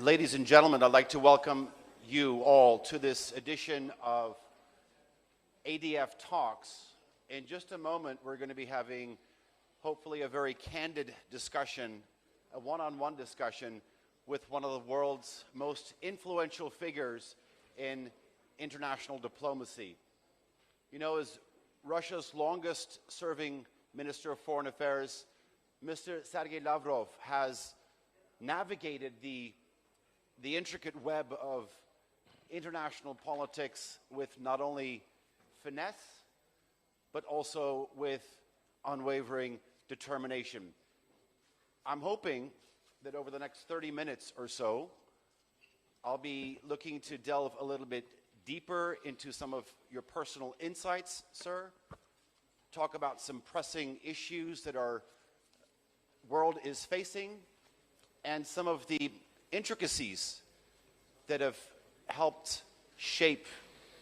Ladies and gentlemen, I'd like to welcome you all to this edition of ADF Talks. In just a moment, we're going to be having, hopefully, a very candid discussion, a one-on-one discussion with one of the world's most influential figures in international diplomacy. You know, as Russia's longest-serving Minister of Foreign Affairs, Mr. Sergei Lavrov has navigated the intricate web of international politics with not only finesse, but also with unwavering determination. I'm hoping that over the next 30 minutes or so, I'll be looking to delve a little bit deeper into some of your personal insights, sir, talk about some pressing issues that our world is facing, and some of the intricacies that have helped shape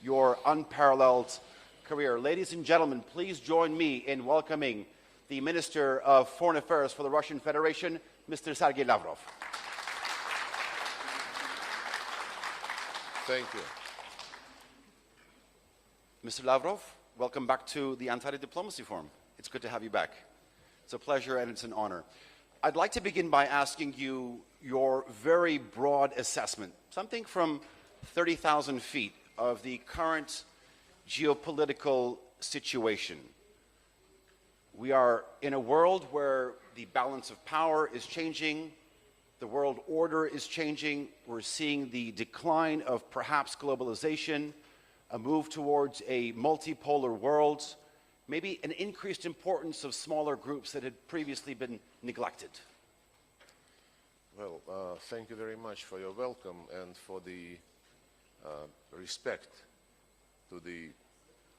your unparalleled career. Ladies and gentlemen, please join me in welcoming the Minister of Foreign Affairs for the Russian Federation, Mr. Sergei Lavrov. Thank you. Mr. Lavrov, welcome back to the Antalya Diplomacy Forum. It's good to have you back. It's a pleasure and it's an honor. I'd like to begin by asking you your very broad assessment, something from 30,000 feet, of the current geopolitical situation. We are in a world where the balance of power is changing, the world order is changing, we're seeing the decline of perhaps globalization, a move towards a multipolar world, maybe an increased importance of smaller groups that had previously been neglected. Well, thank you very much for your welcome and for the respect to the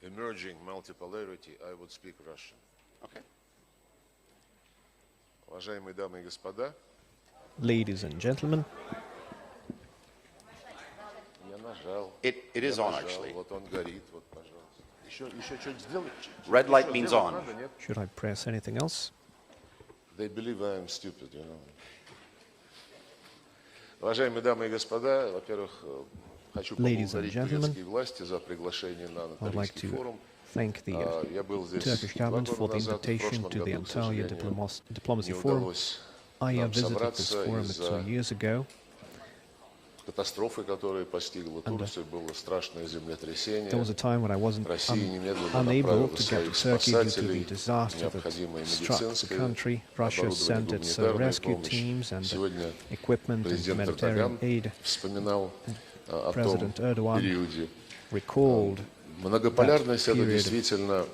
emerging multipolarity. I would speak Russian. Okay. Уважаемые дамы и господа. Ladies and gentlemen. It is on, actually. Вот он горит, вот, пожалуйста. Еще что-нибудь сделать? Red light means on. Should I press anything else? They believe I am stupid, you know. Уважаемые дамы и господа, во-первых, хочу поблагодарить турецкие власти за приглашение на Антальский форум. Thank the Turkish government for the invitation to the Antalya Diplomacy Forum. I visited this forum 2 years ago. Катастрофы, которые постигла Турцию, было страшное землетрясение. There was a time when I wasn't unable to get to Turkey due to the disaster that struck the country. Russia sent its rescue teams and equipment and humanitarian aid. President Erdogan recalled Многополярность — это действительно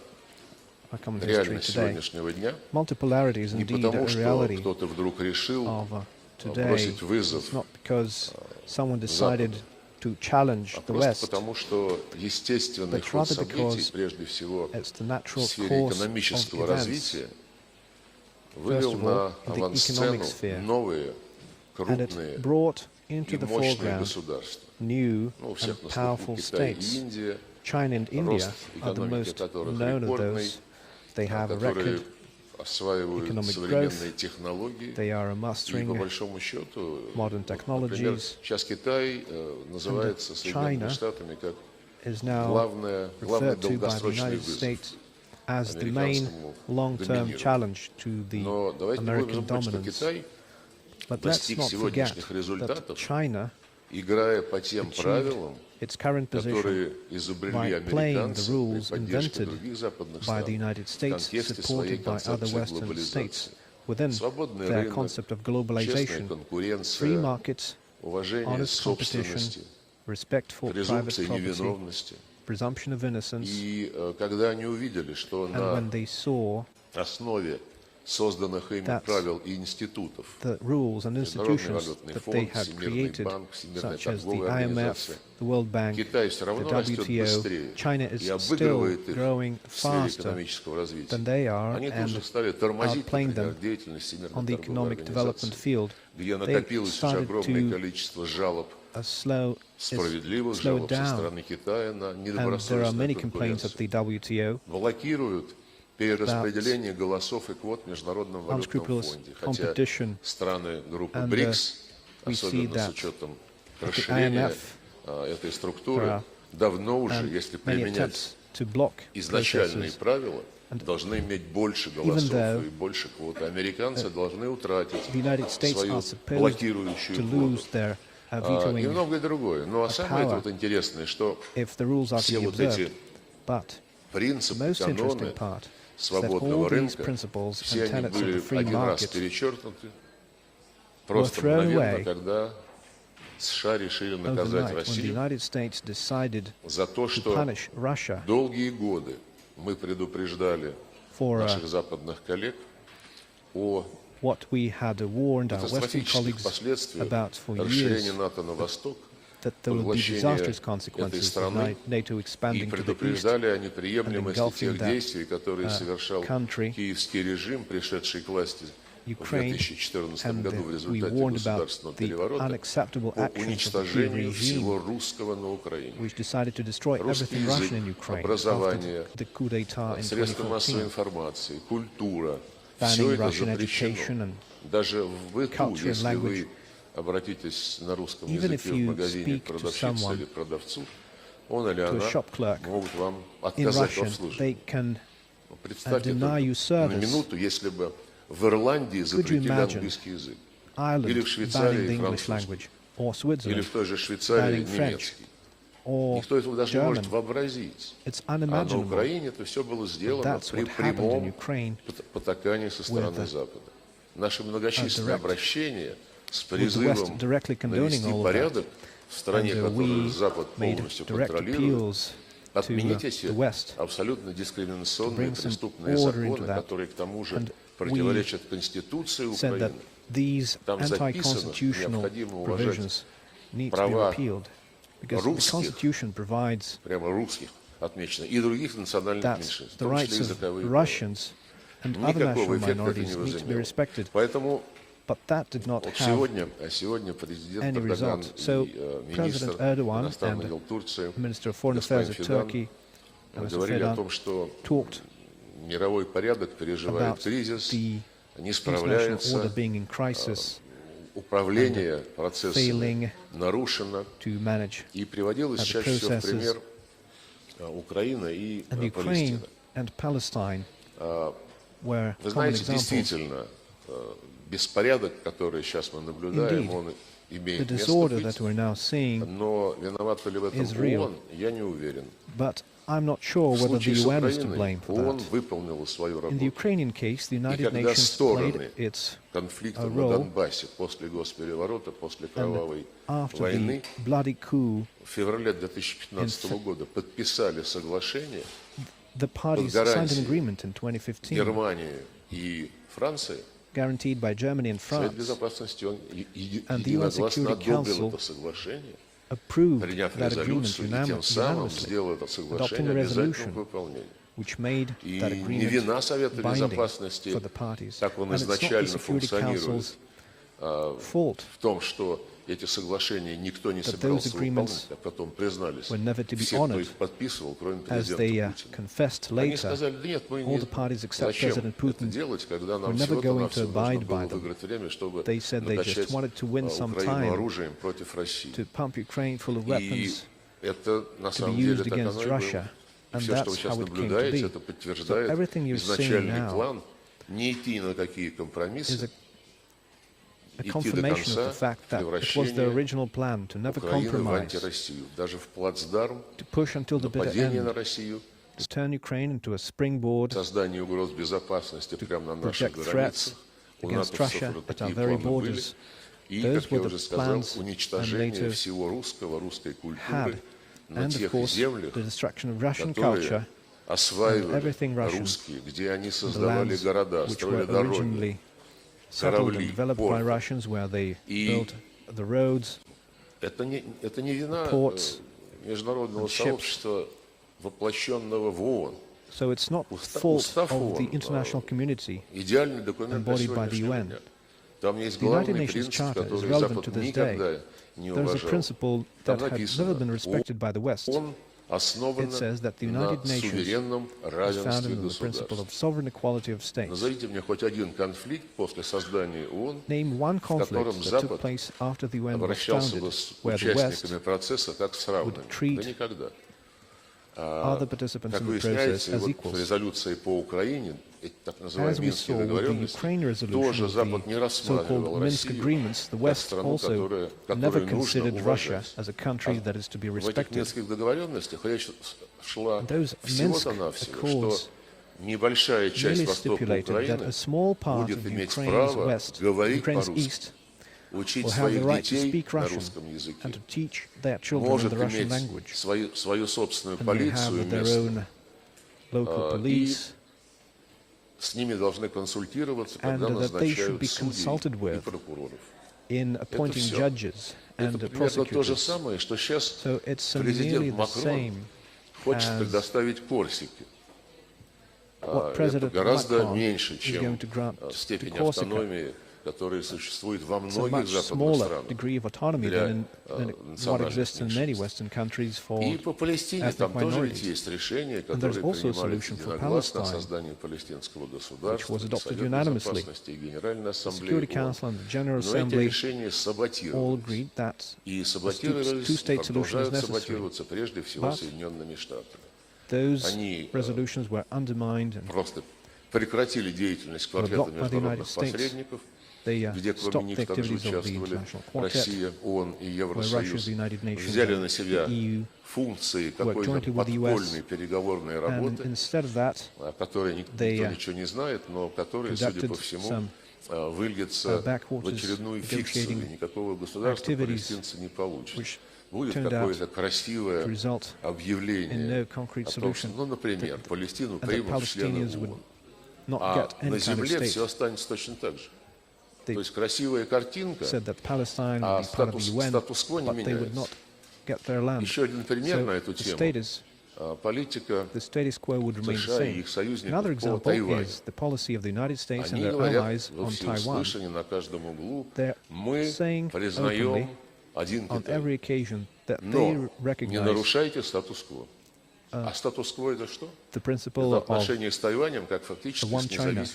реальность сегодняшнего дня. Multipolarity is Не indeed потому, a что reality кто-то вдруг решил of today. бросить вызов, It's not because someone decided to challenge the West, потому что естественный ход событий, прежде всего в сфере экономического развития, вывел на авансцену новые, крупные и мощные государства. New and powerful states. China and India are the most known of those. They have a record economic growth. They are mastering modern technologies. And China is now referred to by the United States as the main long-term challenge to the American dominance. But let's not forget that China achieved its current position by playing the rules invented by the United States, supported by other Western states, within their concept of globalization, free markets, honest competition, respect for private property, presumption of innocence. And when they saw that the rules and institutions that they had created, such as the IMF, the World Bank, the WTO, China is still growing faster than they are and outplaying them on the economic development field. They started to slow down, and there are many complaints at the WTO перераспределение голосов и квот в Международном валютном фонде. Хотя страны группы BRICS we see особенно с that учетом at the расширения IMF этой структуры, давно уже, если many применять attempts to block изначальные processes, правила, должны иметь больше голосов though и больше квот. Американцы должны утратить the United States свою are supposed блокирующую to квоту. lose their И vetoing многое другое. Ну а самое power вот интересное, что if the rules are to все be вот эти observed. But the принципы, most interesting каноны part is that свободного all these рынка, principles все and они tenets of были the free один раз market перечеркнуты просто thrown мгновенно, away когда США решили наказать overnight when the Россию United States decided за то, to что punish Russia долгие годы мы предупреждали for наших западных коллег о what we had warned our Western катастрофических colleagues последствиях about for расширения years, НАТО на восток, that there would be поглощения disastrous этой consequences страны, of NATO и expanding to the east предупреждали о неприемлемости engulfing тех that, действий, которые совершал country, киевский режим, пришедший к власти в Ukraine, 2014 and году в we результате warned about государственного the переворота unacceptable по actions of the Kiev уничтожению всего regime, русского на Украине. which decided to destroy Русский everything Russian in язык, Ukraine образование, after the coup d'etat in средства массовой 2014, информации, культура, banning все это Russian education запрещено. and Даже в быту, culture and если language. вы обратитесь на русском Even языке if в you магазине speak к to продавщице someone, или продавцу, он или to a она shop clerk могут вам in отказать в Russian, обслуживании. they can Представьте deny you только на service. минуту, если бы в Ирландии запретили imagine английский язык, Ireland или в banning Швейцарии the English французский, language, or или Switzerland в той же Швейцарии banning French, немецкий. or Никто этого даже не может German. вообразить. It's А на unimaginable. Украине это все было сделано That's при what happened in прямом Ukraine потакании со стороны with Запада. Наши многочисленные direct- обращения с with the West призывом directly condoning навести all of порядок в стране, And которую we Запад made полностью direct контролирует, appeals отменить to эти the West абсолютно to дискриминационные bring some преступные order into законы, that. которые к тому же And противоречат Конституции said that Украины. these Там записано, anti-constitutional необходимо уважать provisions need to be права repealed because the русских, Constitution provides прямо русских отмечено, и других национальных that меньшинств, в the том числе rights of языковые. Russians and other Никакого national эффекта это не minorities need to be возымело. respected. Поэтому But that did not вот have сегодня президент any Эрдоган result. So и President министр Erdogan иностранных and дел Турции Minister of Foreign господин Affairs of Fidan Turkey and Mr. говорили о Fidan том, что talked мировой порядок переживает about кризис, the не international справляется, order being in crisis, управление процессами failing нарушено, to manage. и приводилось the чаще всего в processes. пример Украина и And Ukraine Палестина. and Palestine were Вы common знаете, examples. действительно, беспорядок, который сейчас мы наблюдаем, Indeed, он The имеет место disorder быть, that we're now seeing, но виновата ли в этом is real. ООН, я не уверен. but I'm not sure В whether случае the с UN is to Украиной blame for ООН that. выполнила свою In the работу. Ukrainian case, the И United когда Nations стороны played its конфликта на role, Донбассе после госпереворота, после and кровавой after войны the bloody coup, в феврале 2015 года подписали соглашение the parties signed an agreement in 2015, Германии и Франции. guaranteed by Germany and Совет France, Безопасности он And the UN единогласно Security одобрил Council это соглашение, approved приняв that agreement резолюцию, и тем самым unanimously, сделал это adopting соглашение a обязательным к resolution выполнению. which made И that не вина agreement Совета binding Безопасности, for the parties. так он And it's not the изначально Security функционирует, Council's fault в том, что эти соглашения никто не that собирался those agreements выполнять, а потом признались were never to be все, кто honored, их подписывал, кроме as президента they Путина. confessed Они later. сказали, да нет, мы All не the parties except зачем President это Putin делать, когда нам were never всего-то going to навсего нужно abide было by them. выиграть время, чтобы They said they накачать just wanted to win some Украину time оружием против России. to pump Ukraine full of И weapons это на to be самом деле used так against оно и было. Russia. И And все, что that's вы сейчас how it came to наблюдаете, be. это So подтверждает everything you're seeing изначальный now план не идти на какие is компромиссы, a идти до confirmation of the конца fact that it was the превращения original plan to never Украины в compromise, антироссию, даже в плацдарм, to push until the bitter нападение на end, Россию, to turn Ukraine into a springboard, создание угроз безопасности прямо на наших project threats границах. У against НАТО Russia уже at our такие very планы были. borders. И, Those как я were the уже сказал, plans and уничтожение NATO всего русского, русской культуры had. на And of тех course, землях, the destruction of Russian которые culture, осваивали everything Russian, русские, где они the создавали lands города, which строили were дороги. originally settled and корабли, developed by порты. Russians, where they И built the roads, Это не вина ports международного and ships. сообщества, воплощенного в ООН. So it's not fault of the international community Идеальный документ на embodied by the сегодняшний UN. день. Там есть The United главный Nations принцип, Charter is который relevant Запад to this никогда day. не There is a уважал. principle Там that had never been написано, respected by the West. ООН it says that the United Nations is founded on the principle of sovereign equality of states. Name one conflict that took place after the UN was founded, where the West would treat other participants in the process as equals. As we saw with the Ukraine resolution of the so-called Minsk agreements, the West also never considered Russia as a country that is to be respected. Those Minsk Accords merely stipulated that a small part of Ukraine's West, Ukraine's East, will have the right to speak Russian and to teach their children in the Russian language. And they have their own local police, and that they should be consulted with in appointing judges and prosecutors. So it's nearly the same as what President Macron is going to grant to Corsica. It's a much smaller degree of autonomy than what exists in many Western countries for ethnic minorities. And there's also a solution for Palestine, which was adopted unanimously. The Security Council and the General Assembly all agreed that a two-state solution is necessary. But those resolutions were undermined and were blocked by the United States. They stopped the activities of the International Quartet, where Russia, the United Nations, and the EU worked jointly with the US, and instead of that, they conducted some backwaters negotiating activities, which turned out to result in no concrete solution, and that Palestinians would not get any kind of state. They said that Palestine would be part of the UN, but they would not get their land. So the status quo would remain the same. Another example is the policy of the United States and their allies on Taiwan. They're saying openly on every occasion that they recognize the principle of the one China.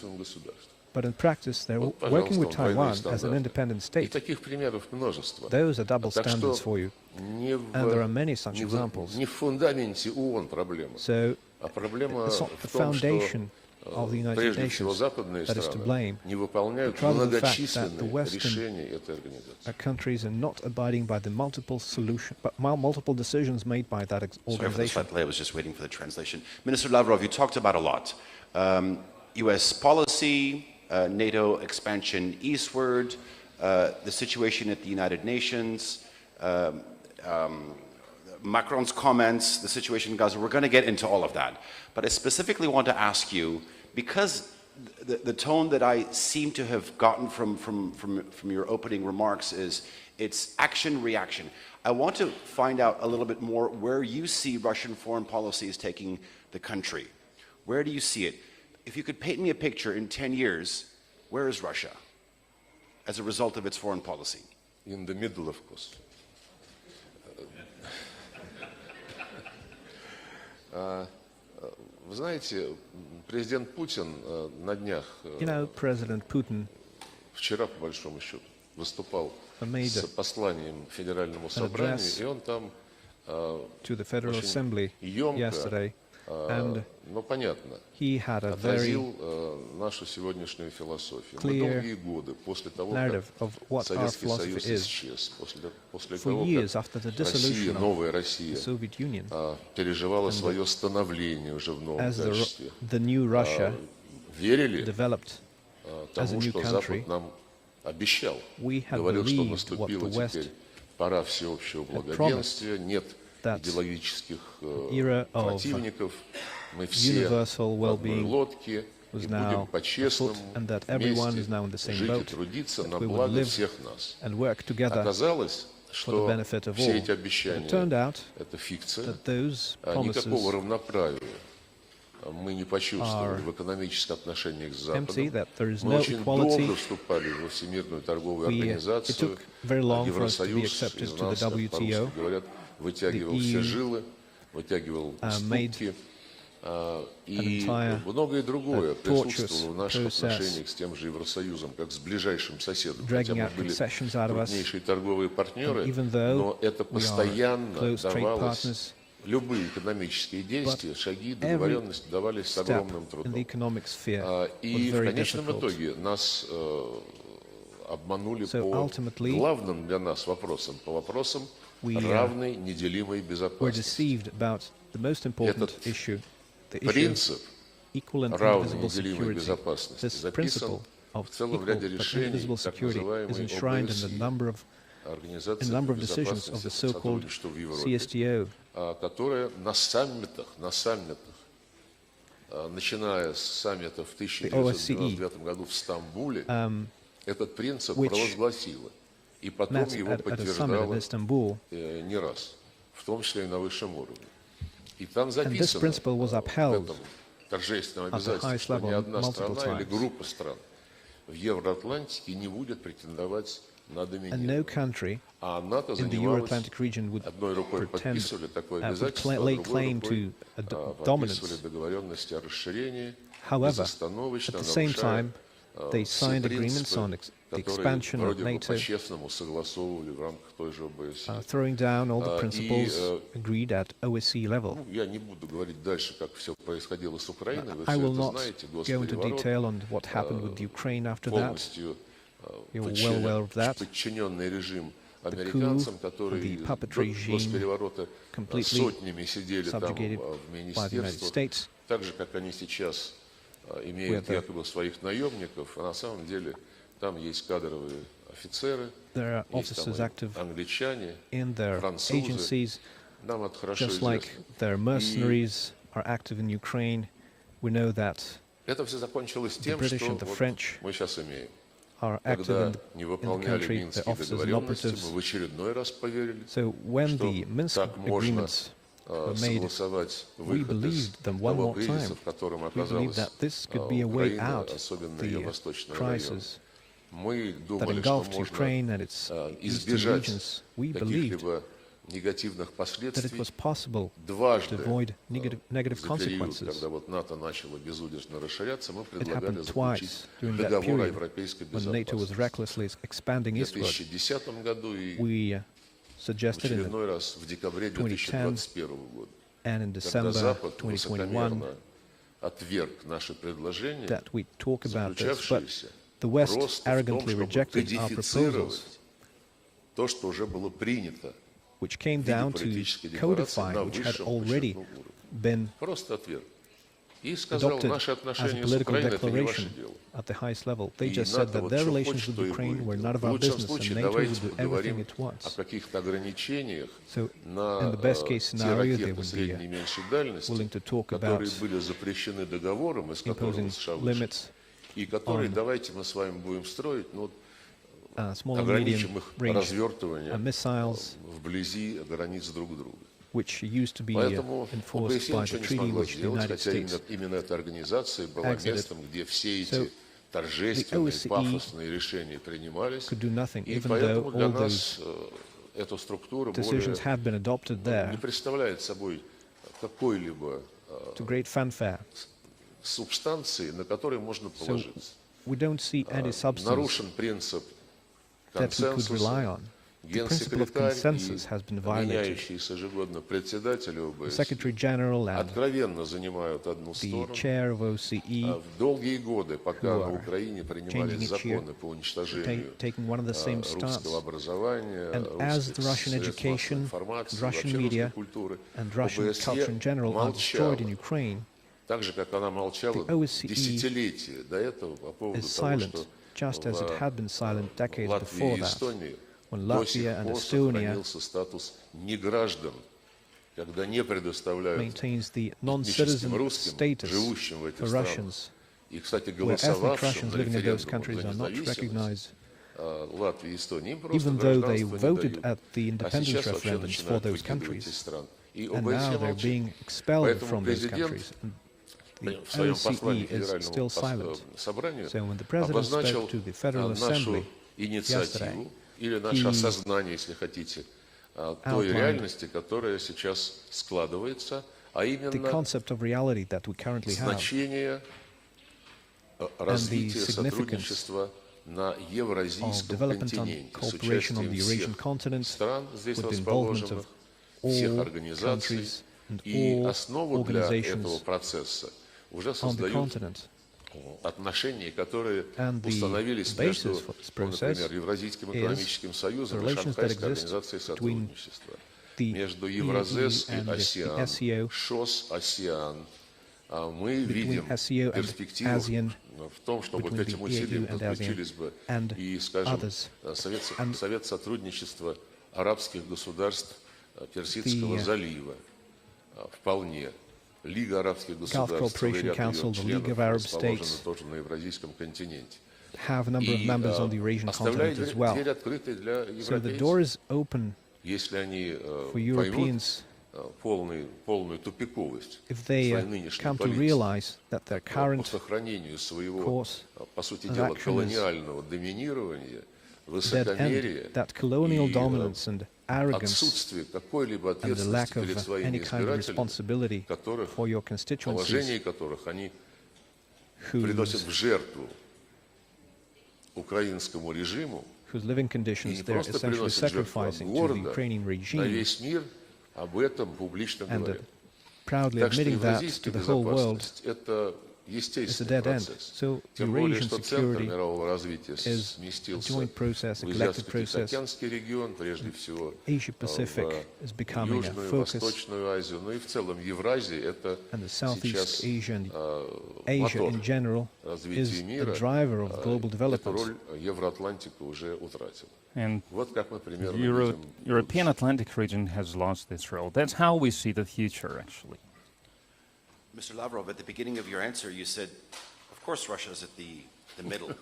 But in practice, they're working with Taiwan as an independent state. Those are double standards for you. And there are many such examples. So it's not the foundation of the United Nations that is to blame, but rather the fact that the Western countries are not abiding by the multiple decisions made by that organization. Sorry for the slight delay, I was just waiting for the translation. Minister Lavrov, you talked about a lot. U.S. policy, NATO expansion eastward, the situation at the United Nations, Macron's comments, the situation in Gaza. We're going to get into all of that. But I specifically want to ask you, because the tone that I seem to have gotten from your opening remarks is it's action-reaction. I want to find out a little bit more where you see Russian foreign policy is taking the country. Where do you see it? If you could paint me a picture in 10 years, where is Russia as a result of its foreign policy? In the middle, of course. Вы знаете, президент Путин на днях, President Putin вчера, по большому счету, выступал с посланием Федеральному собранию, и он там очень емко, но понятно, отразил нашу сегодняшнюю философию. Мы долгие годы, после того, как Советский Союз исчез, после того, как Россия, новая Россия, переживала свое становление уже в новом качестве, верили тому, что Запад нам обещал. Говорил, что наступила теперь пора всеобщего благоденствия, нет идеологических противников, мы все в одной лодке и будем по-честному вместе жить и трудиться на благо всех нас. Оказалось, что все эти обещания – это фикция, никакого равноправия мы не почувствовали в экономических отношениях с Западом. Мы очень долго вступали во Всемирную торговую организацию, Евросоюз из нас, по-русски говорят, вытягивал все жилы. вытягивал made уступки, an и entire многое другое присутствовало в наших process, отношениях с тем же Евросоюзом, как с ближайшим соседом. Хотя dragging мы out были concessions out of us. крупнейшие торговые партнеры, And even though но это we are постоянно close trade давалось, partners, любые экономические действия, шаги, every договоренности давались с огромным in the трудом. economic sphere was И в very конечном difficult. итоге нас обманули So по ultimately, главным для нас вопросам, по вопросам we равной неделимой were безопасности. deceived about the most important Этот issue, the issue принцип of equal and равной indivisible неделимой security. безопасности This записан principle of в целом equal ряде but решений indivisible так security is называемой enshrined in a ОБСЕ, number of Организации decisions of the безопасности и so-called сотрудничества в Европе, CSTO, которая на саммитах, начиная с саммита в 1999 году в Стамбуле, этот принцип провозгласила. И потом met его at a summit in подтверждала Istanbul, не раз, в том числе и на высшем уровне. И там and this записано principle was в upheld этом торжественном at the обязательстве, highest что ни level одна multiple страна или times. группа стран в Евроатлантике не будет претендовать на and no доминирование. country А НАТО in the занималась, Euro-Atlantic region would одной рукой pretend, подписывали такое would обязательство, а lay другой claim рукой to a подписывали dominance. договоренности о расширении, However, безостановочно at the same нарушая time, they все signed agreements on принципы, the которые expansion of вроде бы NATO, по-честному согласовывали в рамках той же ОБСЕ. throwing down all the principles agreed at OSCE level. Ну, я не буду говорить дальше, как все происходило с Украиной, вы I все will это not знаете, go into госпереворот, detail on what happened with Ukraine after that. полностью You're well aware of that. подчиненный режим The американцам, coup, которые the puppet до regime, госпереворота completely сотнями сидели там subjugated в by the United министерствах, States. так же, как они сейчас имеют With якобы своих наемников, а на самом деле там есть кадровые офицеры, There are есть там officers active англичане, in their французы. agencies, Нам это хорошо just like известно. their mercenaries are active in Ukraine. We know that Это все закончилось тем, British что and the вот French мы сейчас имеем. are active Когда in не the выполняли country, the Минские officers and договоренности, operatives. мы в очередной раз поверили, So when что the Minsk так можно agreements were made, согласовать we выход из believed them one того more кризиса, time. в котором We believed оказалась that this could be a way Украина, out особенно of ее the восточный район. crisis Мы that думали, что engulfed можно Ukraine and its eastern избежать regions. We believed каких-либо негативных that it последствий was possible to дважды. avoid negative За период, consequences. когда вот НАТО начало безудержно расширяться, мы It предлагали happened заключить twice during that договор о period европейской when NATO was безопасности. recklessly expanding В eastward. 2010 году и We в suggested in очередной раз в декабре 2021 года, and in когда December Запад 2021 высокомерно отверг наши предложения, that we talk about this, but заключавшиеся the West просто в том, arrogantly чтобы rejected our кодифицировать proposals, то, что уже было принято which came в виде down to политической декларации codify, на which had высшем already подчеркнутом уровне. been Просто отверг. И сказал, adopted наши as a отношения с political Украиной – это не ваше declaration дело. at the highest level. They И just said НАТО that вот their что relations хочет, with то и Ukraine будет were none делать. of В our лучшем business, and случае NATO давайте would do everything поговорим it wants. о каких-то ограничениях So, на in the best case те scenario, they ракеты would be средней и меньшей дальности, willing to talk которые about были запрещены договором, из которого imposing США вышли, limits и которые on давайте мы с вами будем строить, но small and ограничим medium их range развертывание missiles, вблизи границ друг друга. which used to be Поэтому enforced ОБСЕ by ничего the не treaty смогла which the сделать, United хотя States именно эта организация была exited. местом, где все эти So, торжественные, OSCE пафосные решения принимались. could do nothing, И even поэтому though для all нас those эта структура decisions более had been adopted не there представляет собой какой-либо to great fanfare. субстанции, на которой можно So положиться. we don't see any substance Нарушен принцип that we could rely консенсуса. on. The principle of Генсекретарь consensus has и been violated. меняющийся ежегодно председатель The ОБСЕ Secretary General and откровенно занимают одну the сторону. chair of OCE В долгие годы, пока who на are Украине принимались changing each year, законы по уничтожению taking one and the same stance. русского образования, And as the Russian средств education, информации, Russian вообще media, русской культуры, and Russian culture in ОБСЕ general are destroyed in молчала. Ukraine, Так же, как она молчала The OSCE десятилетия до этого по поводу is того, silent, что just as it had been silent decades Латвии before и that, Эстонии when до сих Latvia and пор Estonia сохранился статус неграждан, когда не предоставляют maintains the этническим non-citizen русским, status живущим в for этих странах. Russians, И, кстати, where ethnic голосовавшим Russians на living in those референдумах countries за are not независимость recognized, Латвии и Эстонии, им просто even though they гражданство не voted дают. at the А independence сейчас вообще referendums for начинают those выкидывать из countries, стран. И and ОБСЕ now they're молчит. being expelled Поэтому from those президент countries. And the в своем послании OSCE is Федеральному still silent. собранию So when the President обозначил spoke to the Federal нашу Assembly инициативу yesterday, или наше he осознание, если хотите, той реальности, которая сейчас складывается, а именно значение развития сотрудничества на евразийском континенте с участием всех стран, здесь расположенных, всех организаций, и основу для этого процесса уже создают отношения, которые установились между, например, Евразийским экономическим союзом и Шанхайской организацией сотрудничества, между Евразес и АСЕАН, ШОС, АСЕАН. Мы видим перспективу в том, что вот этим усилиям подключились бы и, скажем, Совет сотрудничества арабских государств Персидского залива, вполне. Лига арабских государств, целый ряд ее членов расположены тоже на евразийском континенте. И оставляет дверь открытой для европейцев, если они поймут полную тупиковость своей нынешней политики по сохранению своего, по сути дела, колониального доминирования, высокомерия и отсутствие какой-либо ответственности перед своими избирателями, положение которых они приносят в жертву украинскому режиму, и не просто приносят жертву, а гордо на весь мир об этом публично говорят. Так что евразийская безопасность – это естественный процесс. Тем более, что центр мирового развития сместился в Азиатско-Тихоокеанский регион, прежде всего в Южную, Восточную Азию, но и в целом Евразия – это сейчас мотор развития мира. Эту роль Евроатлантика уже утратила. And вот как мы примерно European Atlantic region has lost this role. That's how we see the future, actually. Mr. Lavrov, at the beginning of your answer, you said, of course, Russia is at the middle.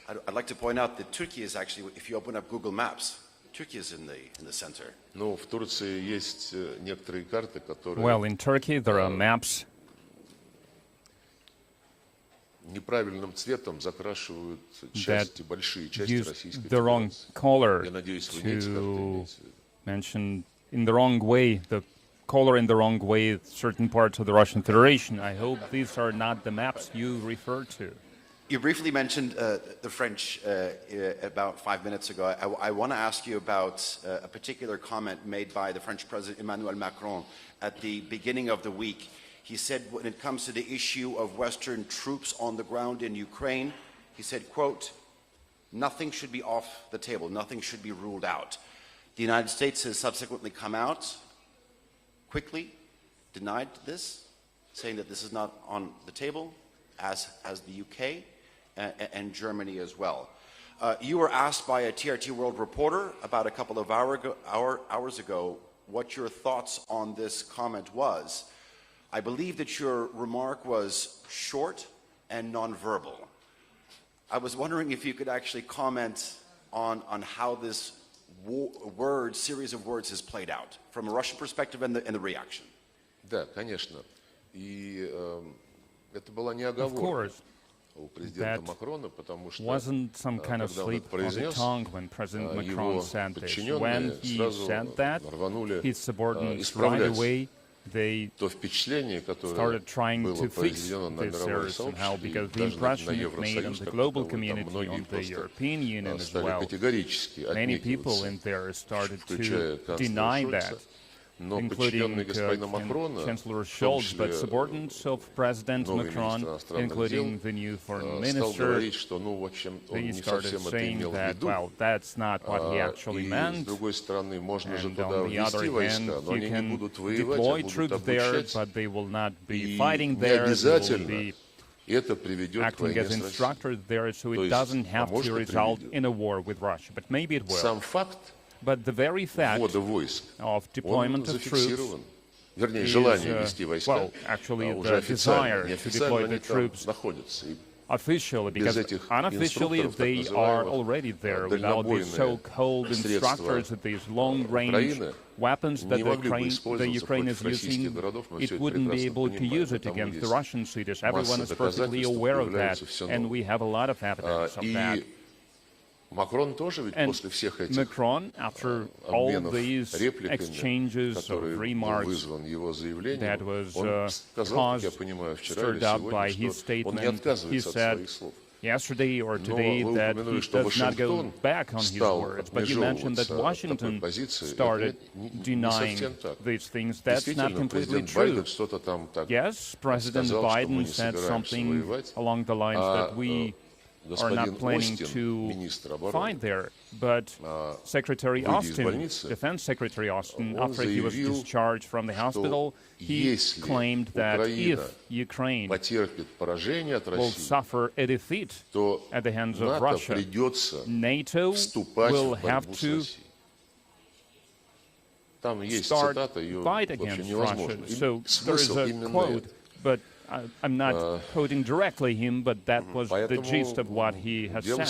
I'd like to point out that Turkey is actually, if you open up Google Maps, Turkey is in the center. Ну, в Турции есть некоторые карты, которые... Well, in Turkey there are maps. Неправильным цветом закрашивают части, большие части Российской the wrong Федерации. color Я надеюсь, вы знаете, как это имеется в виду. Mention in the wrong way, the color in the wrong way certain parts of the Russian Federation. I hope these are not the maps you refer to. You briefly mentioned the French about 5 minutes ago. I want to ask you about a particular comment made by the French President Emmanuel Macron at the beginning of the week. He said when it comes to the issue of Western troops on the ground in Ukraine, he said, quote, nothing should be off the table, nothing should be ruled out. The United States has subsequently come out, quickly denied this, saying that this is not on the table, as the UK and Germany as well. You were asked by a TRT World reporter about a couple of hours ago what your thoughts on this comment was. I believe that your remark was short and nonverbal. I was wondering if you could actually comment on how this series of words has played out from a Russian perspective and the reaction. Да, конечно. И это была не оговорка у президента Макрона, потому что wasn't some kind of slip of the tongue when President Macron said this. When he said that, his subordinates right away they started trying to fix this error somehow, because the impression it made on the global community, on the European Union as well, many people in there started to deny that, including Chancellor Scholz, but subordinates of President Macron, including the new foreign minister, they started saying that, well, that's not what he actually meant, and on the other hand, you can deploy troops there, but they will not be fighting there, they will be acting as instructors there, so it doesn't have to result in a war with Russia, but maybe it will. But the very fact of deployment of troops is, well, actually the desire to deploy the troops officially, because unofficially they are already there without these so-called instructors, these long-range weapons that the Ukraine is using. It wouldn't be able to use it against the Russian cities. Everyone is perfectly aware of that, and we have a lot of evidence of that. And Macron, after all these exchanges of remarks that was stirred up by his statement, he said yesterday or today that he does not go back on his words. But you mentioned that Washington started denying these things. That's not completely true. Yes, President Biden said something along the lines that we are not planning to fight there. But Secretary Austin, Defense Secretary Austin, after he was discharged from the hospital, he claimed that if Ukraine will suffer a defeat at the hands of Russia, NATO will have to start fight against Russia. So there is a quote, but I'm not quoting directly him, but that was the gist of what he has said.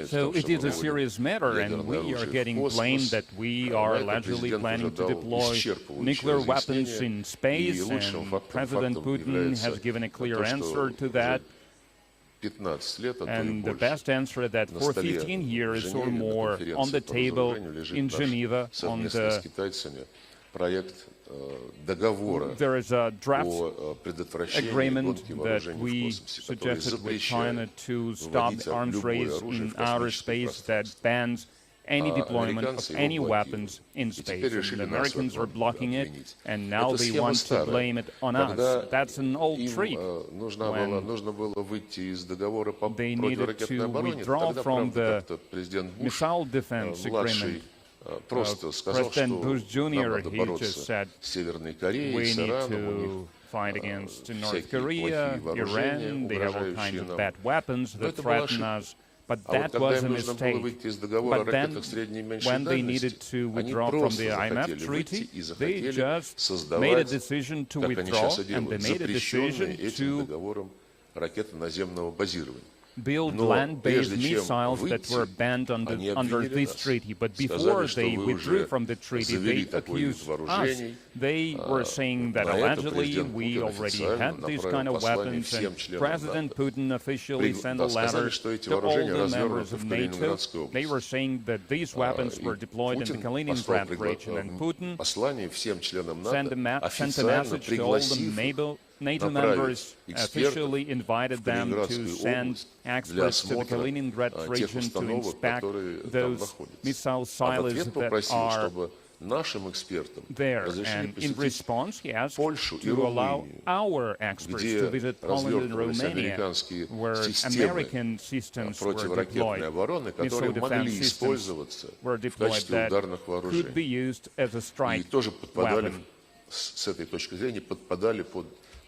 So it is a serious matter, and we are getting blamed that we are allegedly planning to deploy nuclear weapons in space, and President Putin has given a clear answer to that. And the best answer that for 15 years or more on the table in Geneva on the there is a draft agreement that we suggested with China to stop the arms race in outer space that bans any deployment of any weapons in space. And the Americans are blocking it, and now they want to blame it on us. That's an old trick. When they needed to withdraw from the missile defense agreement, President Bush Jr., he just said, we need to fight against North Korea, Iran, they have all kinds of bad weapons that threaten us. But that was a mistake. But then, when they needed to withdraw from the IMF treaty, they just made a decision to withdraw, and they made a decision to build land-based missiles that were banned under this treaty. But before they withdrew from the treaty, they accused us. They were saying that allegedly we already had these kind of weapons, and President Putin officially sent a letter to all the members of NATO. They were saying that these weapons were deployed in the Kaliningrad region, and Putin sent a message to all the NATO members, officially invited them to send experts to the Kaliningrad region to inspect those missile silos that are there. And in response, he asked to allow our experts to visit Poland and Romania, where American systems were deployed, missile defense systems were deployed that could be used as a strike weapon.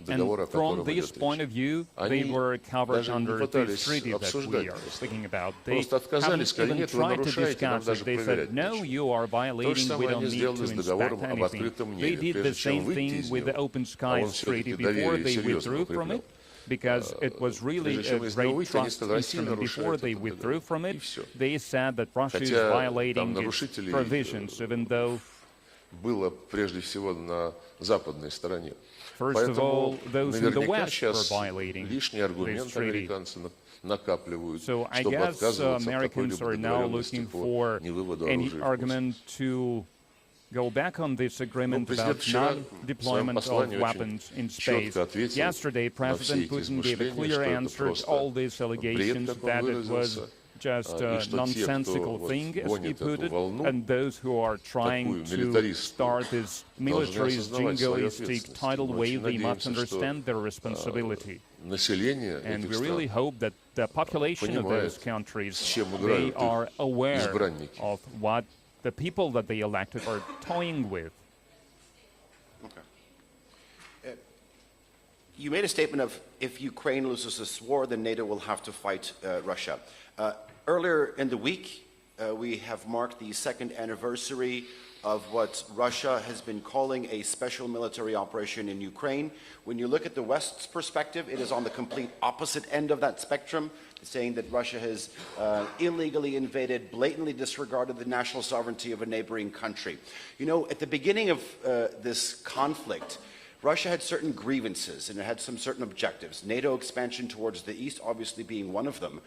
And from this point of view, they were covered under this treaty that we are speaking about. They haven't even tried to discuss it. They said, no, you are violating, we don't need to inspect anything. They did the same thing with the Open Skies Treaty before they withdrew from it, because it was really a great trust instrument. Before they withdrew from it, they said that Russia is violating its provisions, even though first of all, those in the West were violating this treaty. So I guess Americans are now looking for any argument to go back on this agreement about non-deployment of weapons in space. Yesterday, President Putin gave a clear answer to all these allegations that it was just a nonsensical thing, as he put it, and those who are trying to start this militarist, jingoistic tidal wave, they must understand their responsibility. And we really hope that the population of those countries, they are aware of what the people that they elected are toying with. Okay. You made a statement of, if Ukraine loses this war, then NATO will have to fight Russia. Earlier in the week, we have marked the second anniversary of what Russia has been calling a special military operation in Ukraine. When you look at the West's perspective, it is on the complete opposite end of that spectrum, saying that Russia has illegally invaded, blatantly disregarded the national sovereignty of a neighboring country. You know, at the beginning of this conflict, Russia had certain grievances and it had some certain objectives, NATO expansion towards the east obviously being one of them.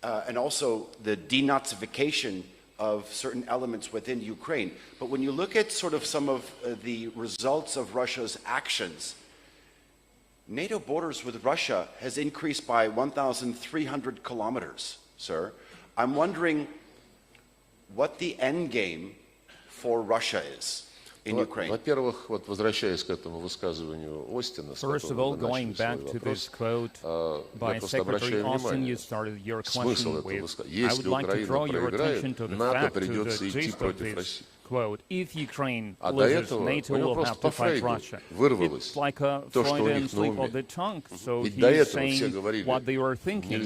and also the denazification of certain elements within Ukraine. But when you look at sort of some of the results of Russia's actions, NATO borders with Russia has increased by 1,300 kilometers, sir. I'm wondering what the end game for Russia is in Ukraine. Во-первых, вот возвращаясь к этому высказыванию Остина, First of all, going back to this quote by Secretary Austin, you started your question with, I would like to draw your attention to the fact, to the gist of this quote, if Ukraine loses, NATO will have to fight Russia. It's like a Freudian slip of the tongue, so he's saying what they were thinking.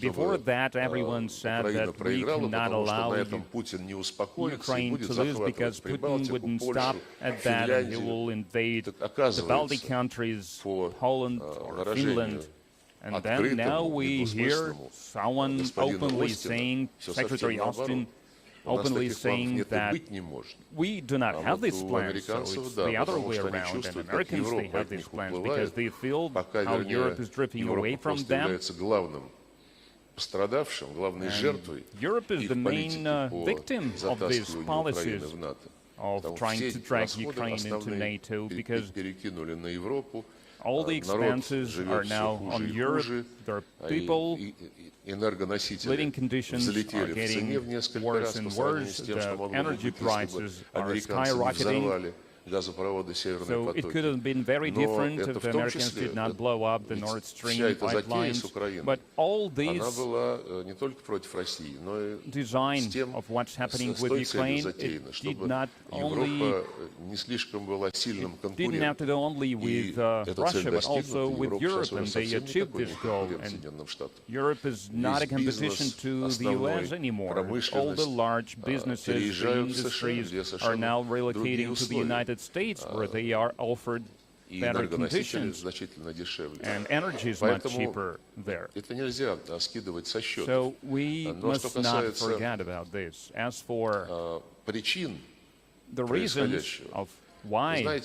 Before that, everyone said that we cannot allow Ukraine to lose because Putin wouldn't stop at that and he will invade the Baltic countries, Poland or Finland. And then now we hear someone openly saying, Secretary Austin, openly saying that we do not have these plans, so it's the other way around, and Americans, they have these plans because they feel how Europe is drifting away from them. Europe is the main victim of these policies of trying to drag Ukraine into NATO because all the expenses are now on Europe. There are people, living conditions are getting worse and worse. The energy prices are skyrocketing. So it could have been very different if the Americans did not blow up the Nord Stream pipelines. But all these design of what's happening with Ukraine, it did not only didn't have to do only with Russia, but also with Europe, and they achieved this goal. And Europe is not a competition to the US anymore. All the large businesses, the industries are now relocating to the United States, where they are offered better conditions, and energy is much cheaper there. So we must not forget about this. As for the reasons of why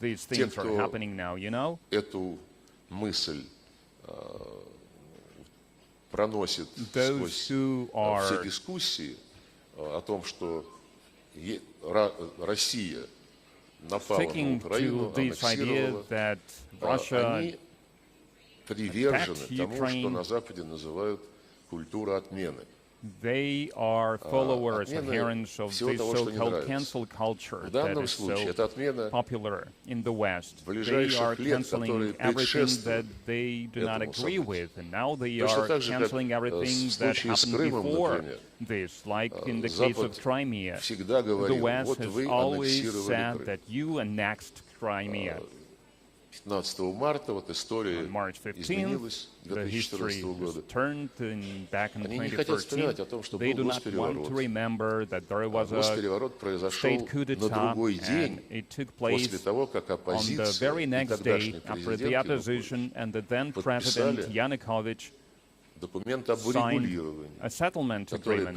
these things are happening now, you know, those who are sticking to this idea that Russia attacked Ukraine, they are followers, adherents of this so-called cancel culture that is so popular in the West. They are canceling everything that they do not agree with, and now they are canceling everything that happened before this, like in the case of Crimea. The West has always said that you annexed Crimea. On March 15th, the history was turned back in 2013. They do not want to remember that there was a state coup d'etat, and it took place on the very next day after the opposition and the then President Yanukovych signed a settlement agreement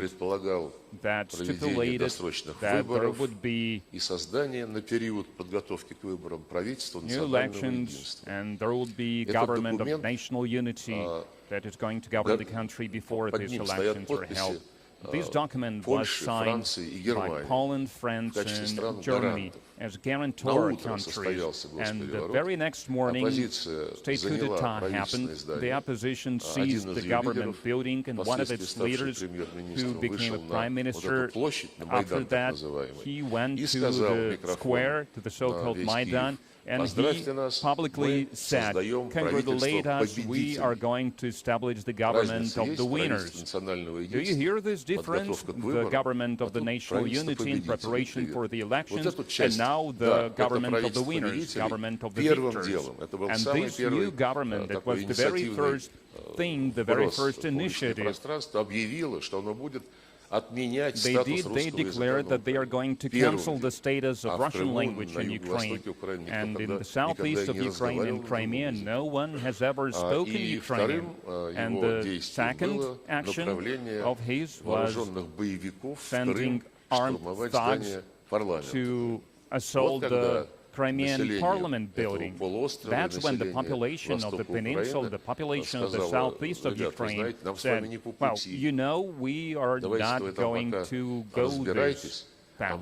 that stipulated that there would be new elections and there would be government of national unity that is going to govern the country before these elections are held. This document was signed by Poland, France, and Germany as guarantor countries. And the very next morning, state coup d'etat happened. The opposition seized the government building, and one of its leaders, who became a prime minister after that, he went to the square, to the so-called Maidan, and he publicly said, congratulate us, we are going to establish the government of the winners. Do you hear this difference? The government of the national unity in preparation for the elections, and now the government of the winners, government of the victors. And this new government, that was the very first thing, the very first initiative, they declared that they are going to cancel the status of Russian language in Ukraine. And in the southeast of Ukraine and Crimea, no one has ever spoken Ukrainian. And the second action of his was sending armed thugs to assault the Crimean Parliament building. That's when the population of the peninsula, the population of the southeast of Ukraine said, well, you know, we are not going to go this path.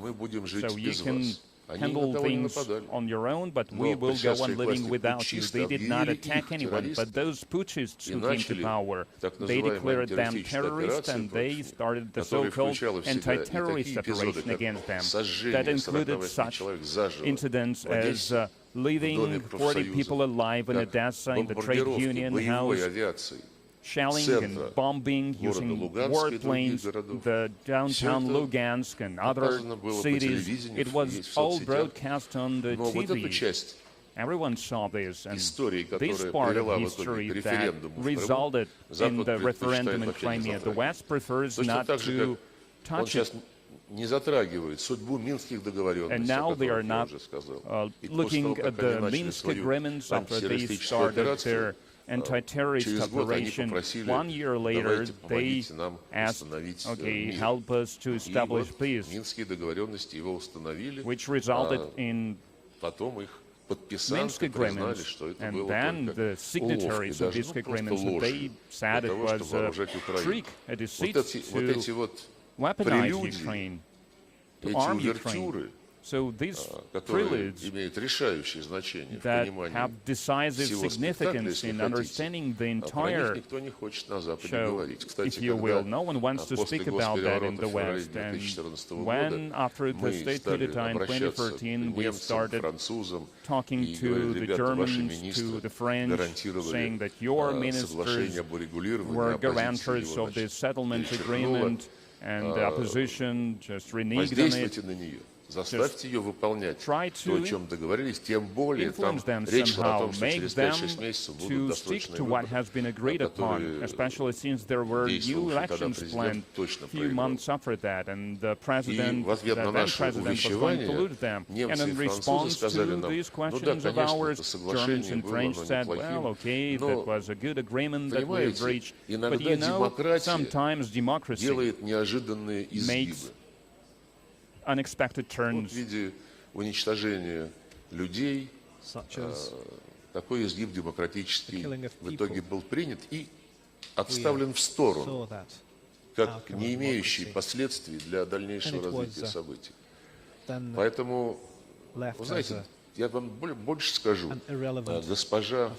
So you can handle things on your own, but we will go on living without you. They did not attack anyone, but those putschists who came to power, they declared them terrorists, and they started the so-called anti-terrorist operation against them. That included such incidents as leaving 40 people alive in Odessa in the trade union house, shelling and bombing using warplanes, the downtown Lugansk and other cities. It was all broadcast on the TV. Everyone saw this, and this part of history that resulted in the referendum in Crimea, the West prefers not to touch it. And now they are not looking at the Minsk agreements after they started their anti-terrorist operation. 1 year later, they asked, okay, help us to establish peace, which resulted in Minsk agreements, and then the signatories of Minsk agreements, they said it was a trick, a deceit to weaponize Ukraine, to arm Ukraine. So these preludes that have decisive significance in understanding the entire show, if you will. No one wants to speak about that in the West. And when, after the state coup d'etat in 2013, we started talking to the Germans, to the French, saying that your ministers were guarantors of this settlement agreement, and the opposition just reneged on it. Just try to influence them somehow, make them to stick to what has been agreed upon, especially since there were new elections planned a few months after that, and the president, the then president, was going to lose them. And in response to these questions of ours, Germans and French said, well, okay, that was a good agreement that we've reached. But you know, sometimes democracy makes unexpected turns. Такой изгиб демократический в итоге был принят и отставлен в сторону, как не имеющий последствий для дальнейшего развития событий. Поэтому, вы знаете, я вам больше скажу, госпожа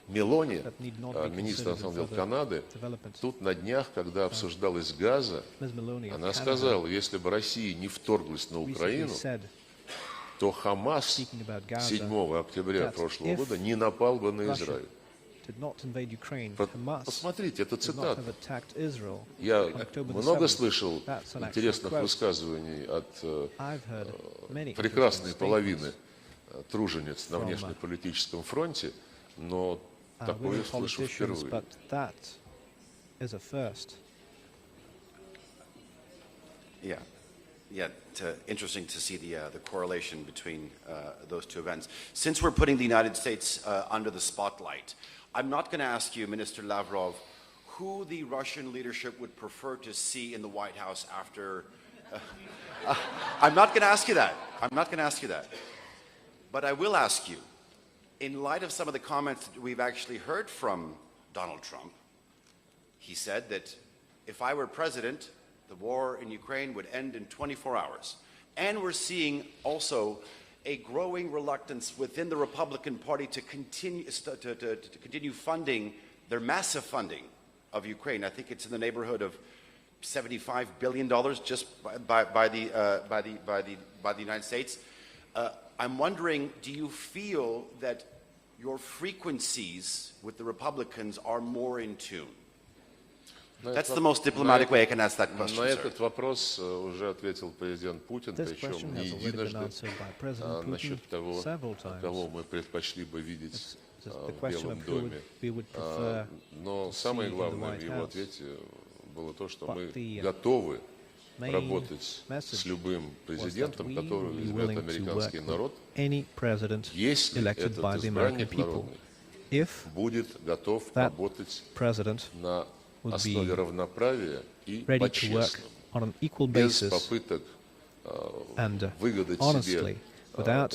Мелони, министр иностранных дел Канады, тут на днях, когда обсуждалась Газа, она сказала, если бы Россия не вторглась на Украину, то Хамас 7 октября прошлого года не напал бы на Израиль. Посмотрите, это цитата. Я много слышал интересных высказываний от прекрасной половины тружениц на внешнеполитическом фронте, но такое слышу впервые. Interesting to see the correlation between those two events. Since we're putting the United States under the spotlight, I'm not going to ask you, Minister Lavrov, who the Russian leadership would prefer to see in the White House after... I'm not going to ask you that. I'm not going to ask you that. But I will ask you, in light of some of the comments that we've actually heard from Donald Trump, he said that if I were president, the war in Ukraine would end in 24 hours. And we're seeing also a growing reluctance within the Republican Party to continue funding their massive funding of Ukraine. I think it's in the neighborhood of $75 billion just by the United States. I'm wondering, do you feel that your frequencies with the Republicans are more in tune? That's the most diplomatic way I can ask that question, На этот вопрос уже ответил президент Путин, причем не единожды, насчет того, кого мы предпочли бы видеть в Белом доме. Но самое главное в его ответе было то, что мы готовы работать с любым президентом, которого изберет американский народ, если этот избранник народный будет готов работать на основе равноправия и по-честному, без попыток выгадать себе without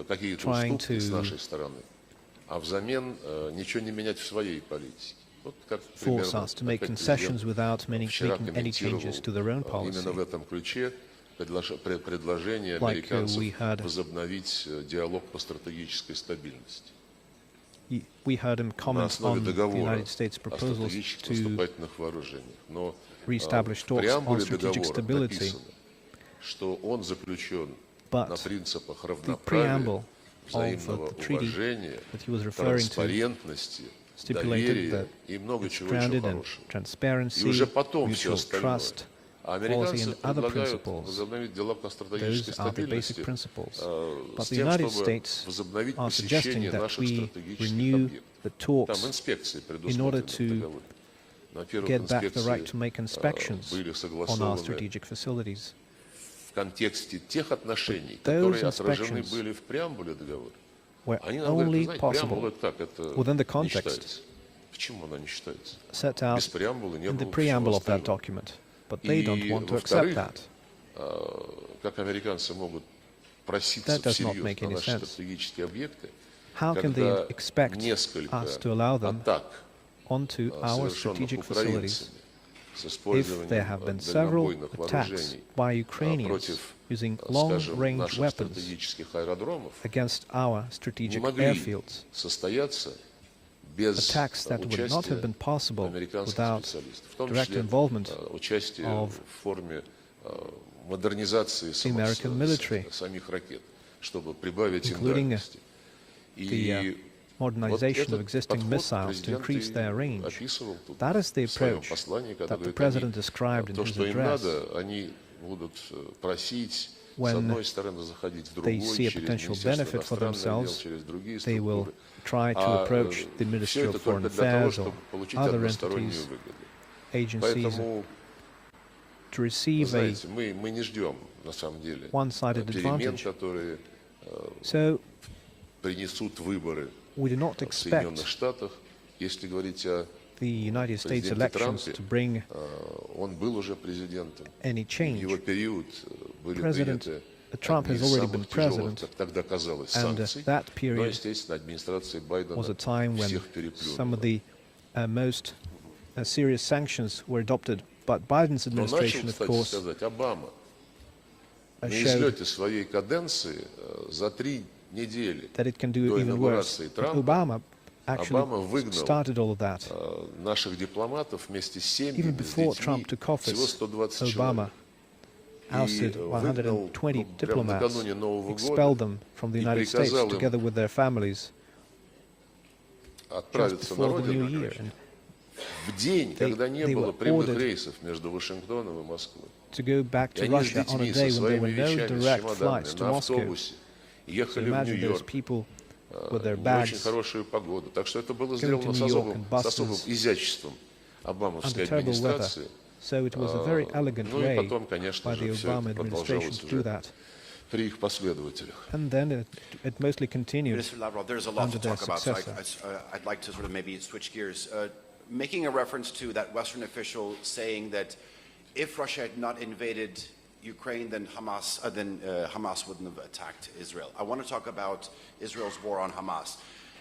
какие-то trying уступки с to нашей стороны, а взамен ничего не менять в своей политике. Вот как force примерно us to make опять concessions without вчера making any changes to their own комментировал именно policy. в этом ключе предложение Like, американцев we had- возобновить диалог по стратегической стабильности We heard him на comment основе on the договора United States о proposals стратегических to наступательных вооружениях. Но re-establish в talks on преамбуле strategic договора stability, написано, что он заключен but на принципах the равноправия, preamble взаимного of the treaty уважения, that he was referring to транспарентности, stipulated доверия that и много it's чего еще grounded in хорошего. И transparency, уже потом все mutual остальное. trust, А quality американцы and other предлагают principles. возобновить диалог о стратегической Those are the basic стабильности principles. But с the тем, United чтобы States возобновить are suggesting посещение that наших we стратегических renew объектов. the Там talks инспекции in order предусмотрены в to договоре. На первых get back the right инспекции to make inspections были on our согласованы strategic facilities. в контексте тех отношений, Those которые отражены inspections были в преамбуле договора. were Они нам говорят, only вы знаете, преамбула possible это так, это within the не context считается. Почему она не считается? set Без out преамбулы не in the было preamble всего of that остального. document. But they don't И, want to accept во-вторых, that. как американцы могут проситься That does not всерьез make на any наши sense. стратегические объекты, How can they когда expect несколько us to allow them атак, onto our совершенных strategic facilities украинцами с if there have been использованием several дальнобойных attacks вооружений by Ukrainians против, using скажем, long-range наших weapons стратегических аэродромов, against our не strategic могли airfields, состояться без attacks that would not have участия been possible американских without специалистов, в том direct числе involvement участие of в форме модернизации the American military, самих ракет, чтобы прибавить им including дальности. the И modernization of этот existing подход missiles to президент increase и their range. описывал тут That is the в своем approach послании, когда that the говорит, President они, described in то, his что им address. надо, они будут просить с When одной стороны заходить в they другой, see a через potential Министерство benefit for иностранных дел, themselves, через другие they will структуры. try to approach the Ministry Все of это Foreign только для того, Affairs or чтобы получить other одностороннюю entities, выгоду. agencies, Поэтому, to receive a знаете, мы не ждем, на самом деле, one-sided перемен, advantage. которые So принесут выборы we do not в Соединенных expect Штатах. Если говорить о the United States президенте elections Трампе, to bring он был уже президентом. any В его change. период были President приняты Trump одни has из already самых been тяжелых, president, как тогда казалось, and санкций. that Но, period естественно, администрация Байдена was a time when всех some of переплюнула. the most serious sanctions were adopted. But Biden's Но начал, administration, of кстати course, сказать, Обама на showed излете своей каденции за 3 недели that it can do до even worse. инаугурации But Трампа Obama actually Обама выгнал started all of that. наших дипломатов вместе с Even семьями, с before детьми, Trump took всего office, 120 Obama человек. ousted И выгнал 120 прямо diplomats, накануне Нового expelled года them from the и United States приказал им together with their families just отправиться на before the new родину year. And в день, когда не they было were прямых ordered рейсов между Вашингтоном и Москвой. to go back И to они с Russia on a детьми, day со when there were своими no вещами, с direct flights чемоданами to на Moscow. автобусе So ехали в imagine those Нью-Йорк people with their в очень bags хорошую погоду. Так что это было going сделано to с New York особым, in с особым buses изяществом обамовской under terrible weather. администрации. So it was a very elegant Ну и way потом, конечно by the же, все Obama это administration продолжалось to do уже that. при их последователях. And then it mostly continued Mr. Lavrov, there's a lot under to their talk about, so successor. I'd like to sort of maybe switch gears. Making a reference to that Western official saying that if Russia had not invaded Ukraine, then Hamas wouldn't have attacked Israel. I want to talk about Israel's war on Hamas.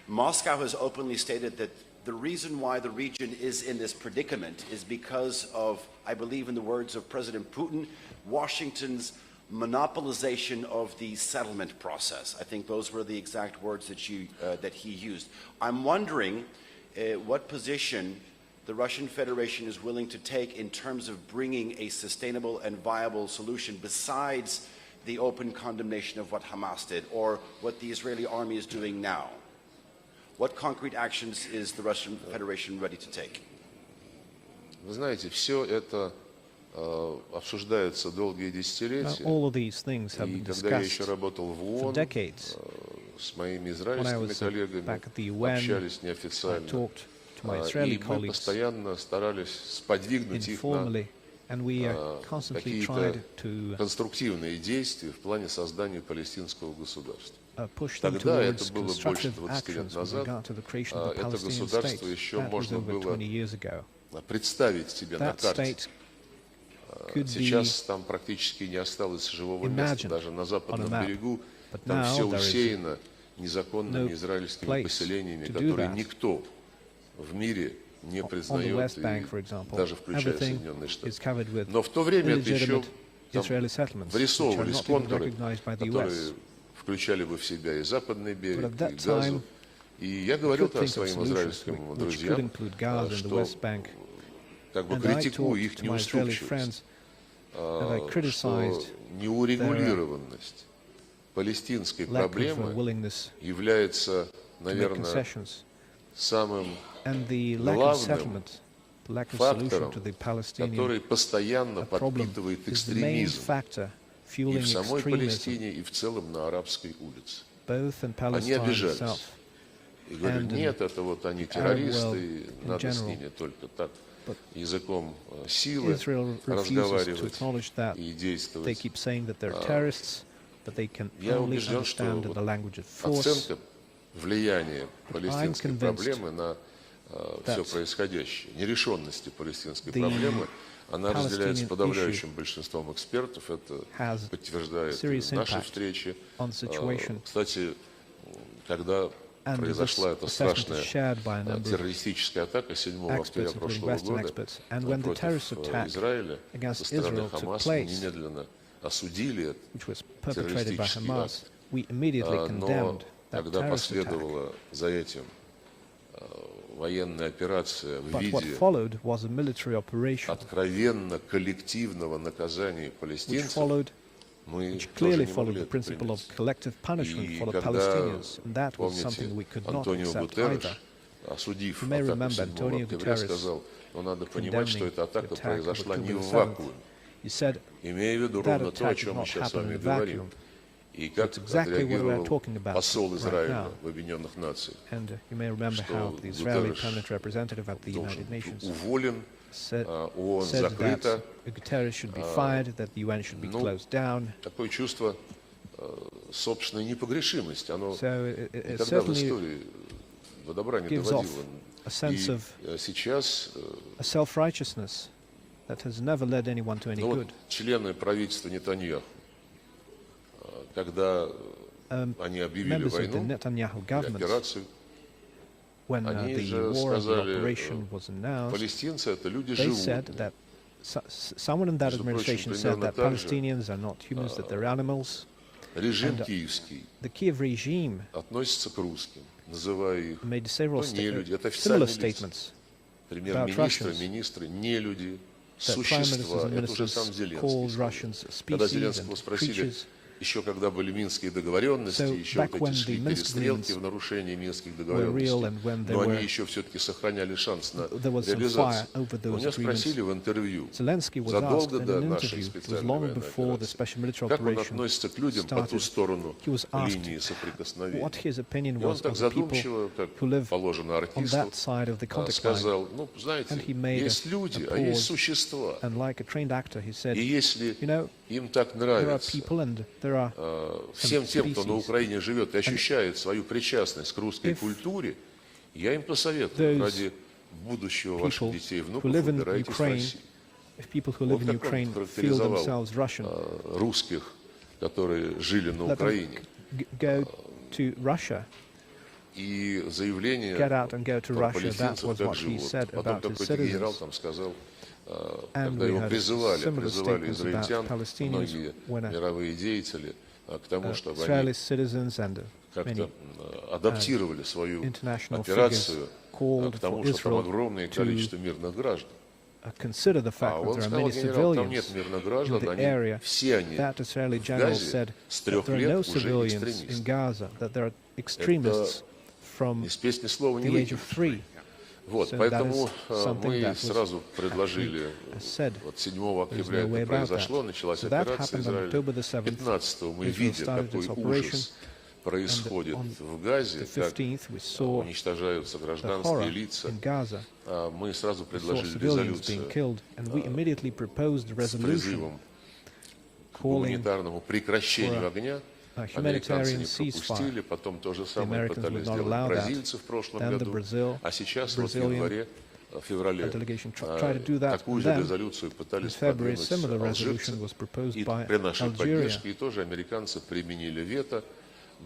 Moscow has openly stated that the reason why the region is in this predicament is because of, I believe in the words of President Putin, Washington's monopolization of the settlement process. I think those were the exact words that he used. I'm wondering what position the Russian Federation is willing to take in terms of bringing a sustainable and viable solution besides the open condemnation of what Hamas did or what the Israeli army is doing now. What concrete actions is the Russian Federation ready to take? Вы знаете, все это обсуждается долгие Now, десятилетия. all of these things have И been когда я еще discussed работал в for ООН, decades. с моими When I израильскими was коллегами, back at the UN, общались I неофициально. talked to my Israeli И мы colleagues постоянно старались сподвигнуть их на informally, and we constantly tried какие-то to конструктивные действия в плане создания палестинского государства. push them Тогда это towards было больше constructive 20 лет actions with назад. regard to the creation of a Это Palestinian государство state. еще That was можно over было 20 years ago. представить себе на That карте. state could be Сейчас там практически не осталось живого места. imagined Даже на западном on a map. берегу But Там now все there is усеяно незаконными no израильскими place поселениями, to do которые that. никто в мире не On the признает, West и Bank, for example, даже включая everything Соединенные is Штаты. covered with Но в то время это еще illegitimate там Israeli settlements, which are вырисовывались not even контуры, recognized by the которые US. включали бы в себя и Западный But берег, at и that Газу. time, И я we говорил could там think of своим solutions израильским which could друзьям, include Gaza and the что West Bank. как бы And I критикую talked их to my Israeli неуступчивость, friends, and I что criticized неурегулированность палестинской lack of проблемы willingness является, to make наверное, concessions, самым and the lack of главным settlement, the lack of solution фактором, to the Palestinian который постоянно problem подпитывает is the main экстремизм factor и fueling в самой extremism, Палестине, и в целом на арабской улице. both in Они Palestine обижались. itself И говорят, and in нет, это вот они Arab террористы, world in надо с general. ними только так But языком силы Israel refuses to разговаривать acknowledge that. и They действовать. keep saying that they're terrorists, but they can Я only убежден, что understand the language of force. оценка влияния палестинской convinced проблемы на все that происходящее, нерешенности палестинской the проблемы, она разделяется Palestinian подавляющим большинством экспертов. Это has подтверждает serious наши impact встречи. on the situation. Кстати, когда And произошла this эта assessment страшная is shared by a number of террористическая атака 7 октября experts, including прошлого Western года experts. And when the terrorist против attack Израиля со against стороны Israel took Хамаса, мы place, немедленно осудили which was perpetrated by террористический Hamas, акт. we immediately Но condemned that когда terrorist attack. последовала за этим военная операция в But what виде followed was a military operation откровенно коллективного наказания which палестинцев, мы which тоже clearly не followed могли the это principle of принять. collective punishment И for the когда, Palestinians, and that was помните, something we could not Антонио accept Гутерреш, either. осудив You may атаку remember 7 Antonio октября, Guterres сказал, но надо понимать, что condemning эта атака the attack of произошла не в October 7th. вакууме. He said Имея в виду that ровно то, о attack did чем мы not сейчас с happen вами in a говорим. vacuum. И как It's exactly what we're отреагировал talking about посол right Израиля now. в Объединенных Нациях. And you may remember Что how the Israeli Гутерреш permanent representative at the должен United Nations уволен, said ООН закрыта. that Guterres should be fired, that the UN should be closed down. Такое чувство собственной непогрешимости, оно So it никогда в certainly истории до добра не gives доводило. off a sense of И сейчас a self-righteousness that has never led anyone to any good. члены правительства Нетаньяху, когда они объявили Members of the войну, Netanyahu и government, операцию, when они the же war and the сказали, operation was announced, палестинцы это люди they said животные. that someone in that Между прочим, administration said примерно that так же, Palestinians are not humans, that they're animals. Режим and, киевский The Kiev regime относится к русским, называя их made several не люди, это similar официальные лица. statements Премьер-министры, Russians, министры, не люди, that prime ministers существа. and Это уже сам ministers called Зеленский Russians сказал. Когда species Зеленского and спросили, creatures. еще когда были минские договоренности, So еще back вот when эти шли the Minsk перестрелки agreements в нарушении минских were real and договоренностей, when they но они were, еще все-таки сохраняли шанс на there was some реализацию. fire over У those меня agreements. спросили в интервью, Zelensky was asked задолго in до an нашей interview, it was специальной long военной before the операции, special military как он operation относится к людям по ту started. сторону He was asked линии соприкосновения. what his opinion И он was так of the people задумчиво, как who live положено on артисту, that side of the contact line. сказал, ну, знаете, And he made есть a люди, а pause, есть существа. and like a trained actor, he said, И если you know, им так there are нравится, people and there are всем тем, кто на species. Украине живет и ощущает свою причастность к русской If культуре, я им посоветую, those ради будущего ваших people детей и who внуков, live in выбирайтесь в Ukraine, Россию. if people who live Вот in как он Ukraine feel характеризовал themselves Russian, русских, которые жили на let them Украине. go to Russia, И заявление get out and go to про Russia. That палестинцев was как what he живут. said Потом about his какой-то генерал citizens. там сказал, And когда we его had призывали similar statements израильтян, about Palestinians многие when мировые деятели, к тому, чтобы Israeli они citizens and many как-то адаптировали свою international операцию figures called к тому, for что там Israel огромное to количество мирных граждан. consider the А fact that он there are сказал, many генерал, там нет civilians мирных in граждан, the они area. все они That Israeli в general Газе said с that 3 there are лет no уже civilians in экстремисты. Gaza, that there are extremists from Из песни слова не the age of выйдет. 3. Вот, So поэтому that is something мы that was сразу предложили, said. вот 7 октября no way это about произошло, that. началась So that операция happened on Израиля. October the 7th. 15-го мы Israel видим, started какой its operation. ужас происходит on в Газе, The как 15th, we saw уничтожаются the гражданские horror лица. in Gaza. Мы сразу We saw предложили civilians being резолюцию killed, and we immediately proposed a с resolution призывом к calling гуманитарному прекращению for огня. a Американцы humanitarian не пропустили, ceasefire. потом то же The самое Americans пытались would not сделать allow that. бразильцы в прошлом Then the году, а сейчас вот в Brazilian феврале delegation tried to do that. такую And же then, резолюцию in пытались February, продвинуть similar алжирцы. resolution was proposed И by при нашей Algeria. поддержке и тоже американцы применили вето.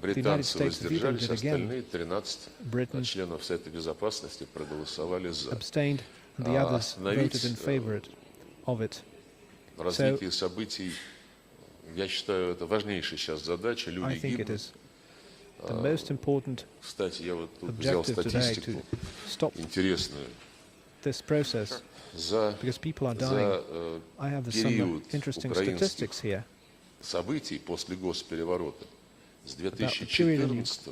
United States vetoed it again. 13 членов Совета Безопасности проголосовали за. Abstained, and the others voted in favor of it. Развитие событий, я считаю, это важнейшая сейчас задача. Люди гибнут. The most important Кстати, я вот тут взял статистику интересную. This process, because people are dying. I have some interesting statistics here. Событий после госпереворота с 2014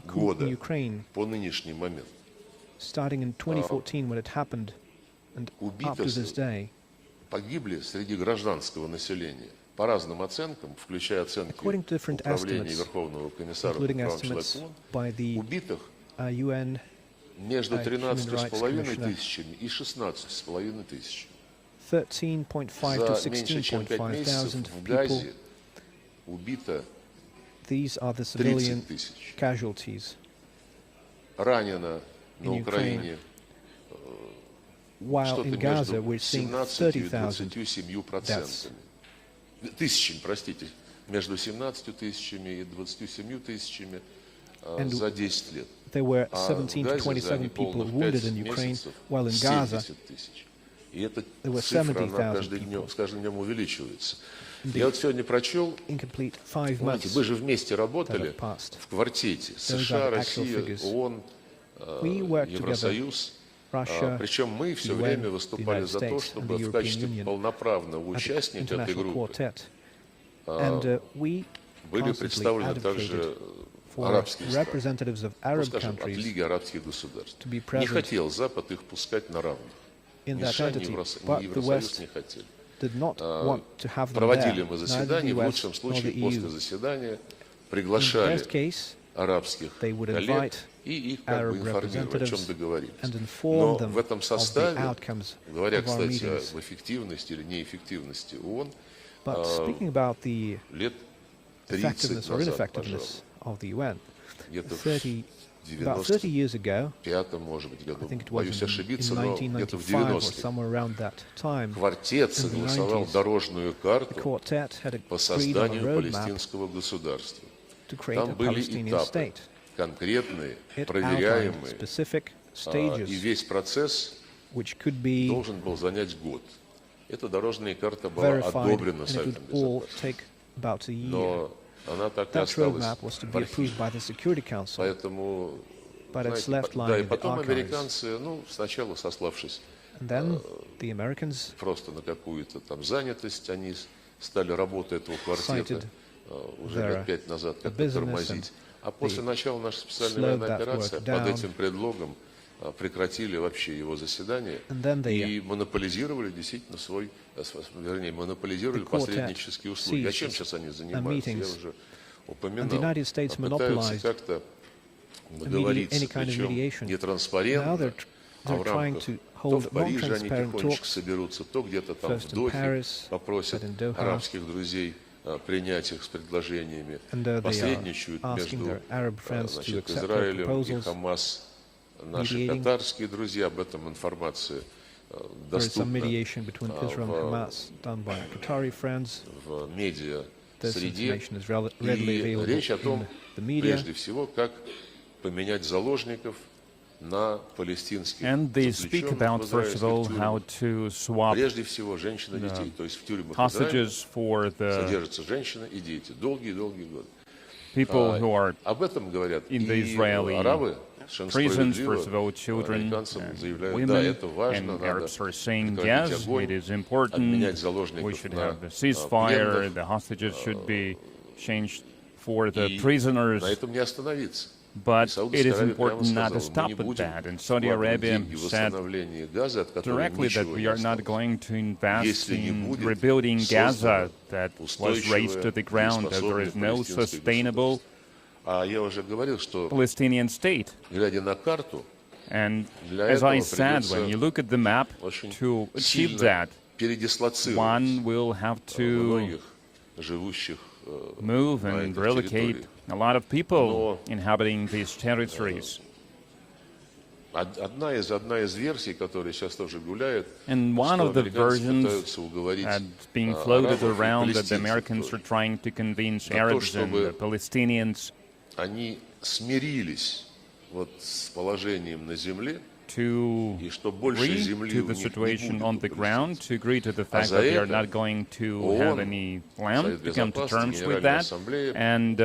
года по нынешний момент. Starting in 2014, when it happened, and up to this day, погибли среди гражданского населения по разным оценкам, включая оценки Управления Верховного комиссара по правам человека ООН, убитых между 13,5 тысячами и 16,5 тысячами. 13.5 to 16.5 thousand people. Убито These are the civilian casualties. Ранено на Украине while in Gaza we're seeing 30,000 deaths. Тысячами, простите, между 17 тысячами и 27 тысячами за 10 лет. There were 17 to 27 people wounded in Ukraine, while in Gaza И эта there were цифра, 70,000 она с каждым днем увеличивается. Я вот сегодня прочел, знаете, вы же вместе работали в квартете США, Россия, ООН, Евросоюз. Причем мы все время выступали за то, чтобы в качестве полноправного участника этой группы были представлены также арабские страны, скажем, от Лиги арабских государств. Не хотел Запад их пускать на равных. Ни США, ни Евросоюз не хотели. Проводили мы заседания, в лучшем случае после заседания приглашали арабских коллег и их как бы информировали, о чем договорились. Но в этом составе, говоря, кстати, об эффективности или неэффективности ООН, лет 30 назад, пожалуй, где-то в 95-м, может быть, году, боюсь ошибиться, но где-то в 90-х, квартет согласовал дорожную карту по созданию палестинского государства. Там были этапы конкретные, проверяемые, и весь процесс должен был занять год. Эта дорожная карта была одобрена Советом Безопасности, но она так и осталась в архиве. Поэтому, знаете, да, и потом американцы, ну, сначала сославшись просто на какую-то там занятость, они стали работу этого квартета уже лет 5 назад как-то тормозить. А после начала нашей специальной военной операции под этим предлогом прекратили вообще его заседание и монополизировали действительно монополизировали посреднические услуги. А чем сейчас они занимаются? Я уже упоминал. Пытаются как-то договориться, причем нетранспарентно, а в рамках то в Париже они тихонечко соберутся, то где-то там в Дохе попросят арабских друзей принять их с предложениями, посредничают между Израилем и Хамас. Наши катарские друзья, об этом информация доступна в медиа-среде. И речь о том, прежде всего, как поменять заложников на палестинских заключенных в израильских тюрьмах. Прежде всего, женщин и детей. То есть в тюрьмах Израиля содержатся женщины и дети долгие-долгие годы. Об этом говорят и арабы. Prisons, first of all, children and women, and Arabs are saying, yes, it is important, we should have the ceasefire, the hostages should be changed for the prisoners, but it is important not to stop at that. And Saudi Arabia said directly that we are not going to invest in rebuilding Gaza that was razed to the ground, as there is no sustainable Palestinian state. And as I said, when you look at the map, to achieve that, one will have to move and relocate a lot of people inhabiting these territories. And one of the versions that's being floated around that the Americans are trying to convince Arabs and the Palestinians to agree to the situation on the ground, to agree to the fact that they are not going to have any land, to come to terms with that. And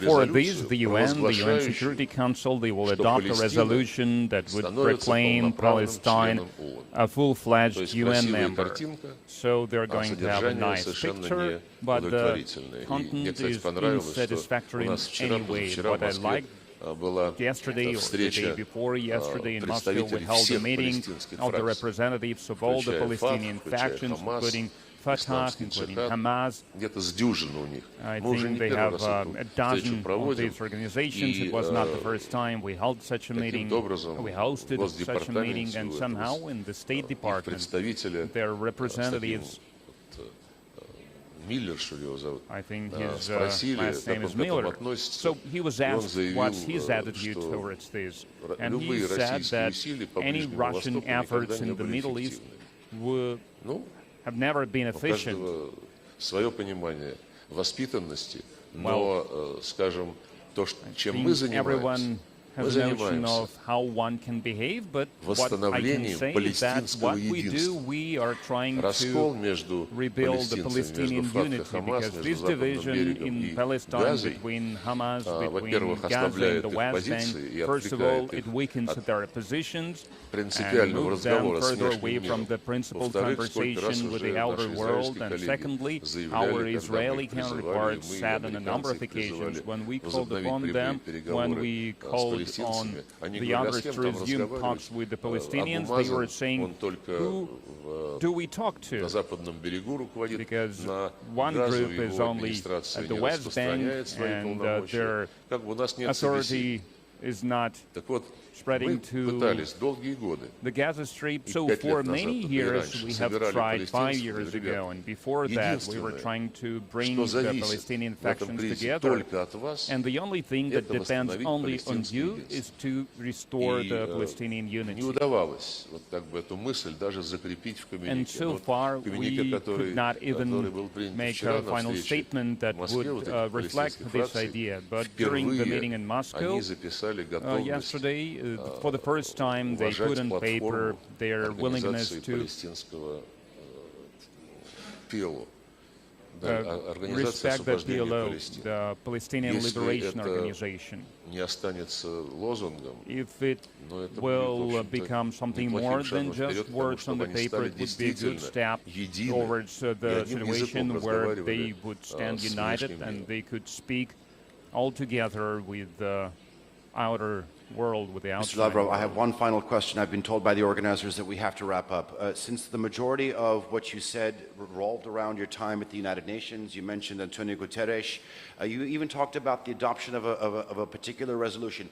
for this, the UN Security Council, they will adopt a resolution that would proclaim Palestine a full-fledged UN member. So they're going to have a nice picture, but the content is unsatisfactory in any way. What I like yesterday or the day before yesterday in Moscow, we held a meeting of the representatives of all the Palestinian factions, including Fatah, including Hamas. I think they have a dozen of these organizations. It was not the first time we held such a meeting. We hosted such a meeting, and somehow in the State Department, their representatives, I think his last name is Miller. So he was asked what's his attitude towards this. And he said that any Russian efforts in the Middle East have never been efficient. Well, I think everyone has a notion of how one can behave, but what I can say is that what we do, we are trying to rebuild the Palestinian unity, because this division in Palestine between Hamas, between Gaza and the West Bank, first of all, it weakens their positions and moves them further away from the principled conversation with the outer world. And secondly, our Israeli counterparts said on a number of occasions when we called upon them, when we called on the others to resume talks with the Palestinians, they were saying, who do we talk to? Because one group is only at the West Bank, and their authority is not spreading to the Gaza Strip. So for many years we have tried, 5 years ago, and before that we were trying to bring the Palestinian factions together. And the only thing that depends only on you is to restore the Palestinian unity. And so far we could not even make a final statement that would reflect this idea. But during the meeting in Moscow yesterday, for the first time, they put on paper their willingness to respect the PLO, the Palestinian Liberation Organization. If it will become something more than just words on the paper, it would be a good step towards the situation where they would stand united and they could speak all together with the outer world, with the outside. Mr. Lavrov, I have one final question. I've been told by the organizers that we have to wrap up. Since the majority of what you said revolved around your time at the United Nations, you mentioned Antonio Guterres, you even talked about the adoption of a particular resolution.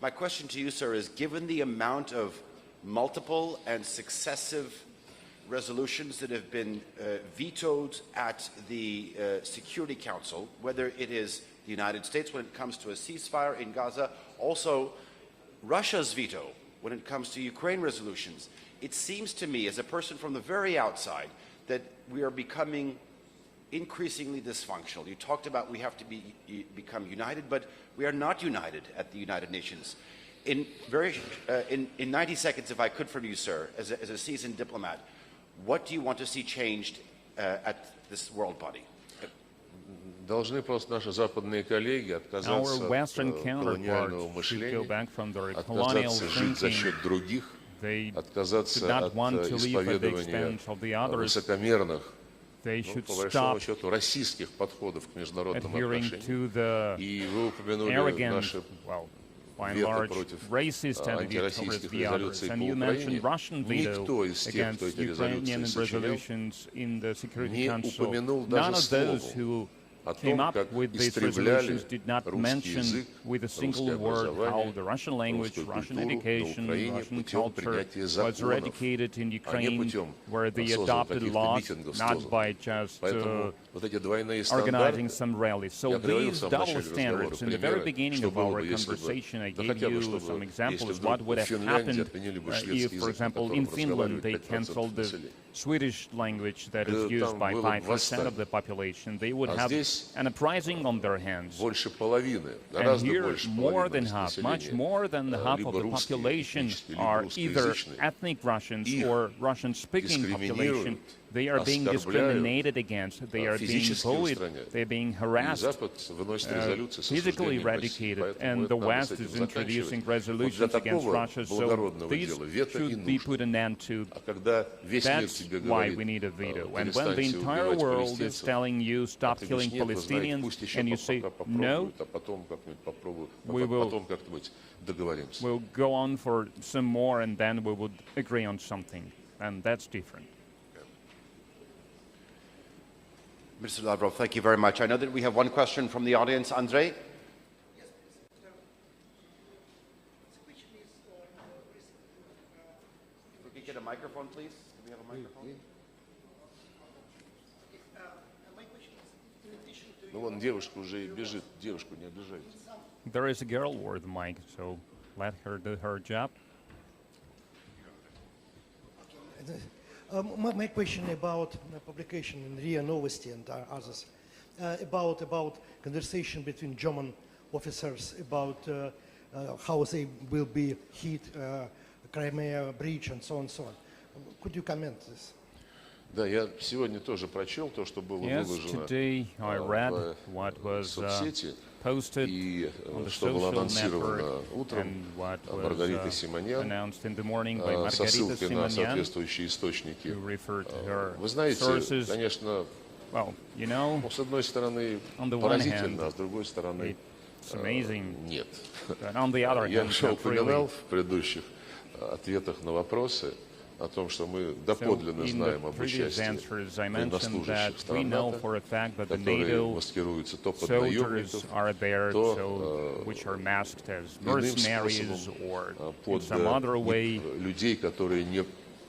My question to you, sir, is given the amount of multiple and successive resolutions that have been vetoed at the Security Council, whether it is the United States when it comes to a ceasefire in Gaza, also Russia's veto when it comes to Ukraine resolutions, it seems to me, as a person from the very outside, that we are becoming increasingly dysfunctional. You talked about we have to become united, but we are not united at the United Nations. In 90 seconds, if I could, from you, sir, as a seasoned diplomat, what do you want to see changed at this world body? Our Western counterparts should go back from their colonial thinking. They do not want to live at the expense of the others. They should stop adhering to the arrogant, well, by and large, racist attitude towards the others. And you mentioned Russian veto against Ukrainian resolutions in the Security Council. None of those who came up with these resolutions did not mention with a single word how the Russian language, Russian education, Russian culture was eradicated in Ukraine, where they adopted laws not by just organizing some rallies. So these double standards, in the very beginning of our conversation, I gave you some examples of what would have happened if, for example, in Finland they canceled the Swedish language that is used by 5% of the population. They would have an uprising on their hands. And here, more than half, much more than half of the population are either ethnic Russians or Russian-speaking population. They are being discriminated against, they are being bullied, they're being harassed, physically eradicated, and the West is introducing resolutions against Russia, so these should be put an end to. That's why we need a veto. And when the entire world is telling you, stop killing Palestinians, and you say, no, we'll go on for some more, and then we would agree on something, and that's different. Mr. Lavrov, thank you very much. I know that we have one question from the audience. Andrei? Yes, please. If we could get a microphone, please. Can we have a microphone? My question is, in addition to... Ну, вон девушка уже бежит. Девушку не обижайте. There is a girl with the mic, so let her do her job. My question about publication in RIA Novosti and others, about conversation between German officers about how they will be hit Crimea breach and so on and so on. Could you comment this? Да, я сегодня тоже прочел то, что было выложено today I read what was posted on the social network and what was announced in the morning by Margarita ссылкой на соответствующие источники. Вы знаете, конечно, с одной стороны поразительно, а с другой стороны нет. Я уже упоминал в предыдущих ответах на вопросы о том, что мы доподлинно знаем об участии военнослужащих стран НАТО, которые маскируются то под наемников, то иным способом под людей, которые не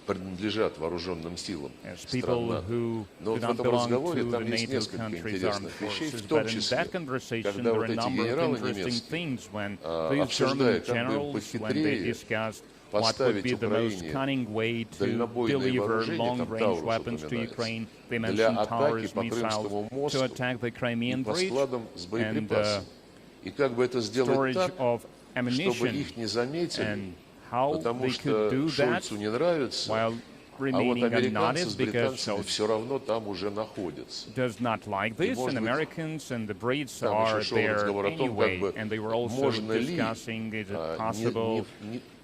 принадлежат вооруженным силам стран НАТО. Но вот в этом разговоре там есть несколько интересных вещей, в том числе, когда вот эти генералы немецкие, обсуждая, как бы им похитрее поставить Украине дальнобойные вооружения, там Таурус упоминается, для атаки по Крымскому мосту и по складам с боеприпасами. И как бы это сделать так, чтобы их не заметили, потому что Шольцу не нравится, а вот американцы с британцами все равно там уже находятся. Does not like this, and Americans and the Brits там are еще шел there разговор о том, anyway, как and they were бы also можно ли, discussing is it possible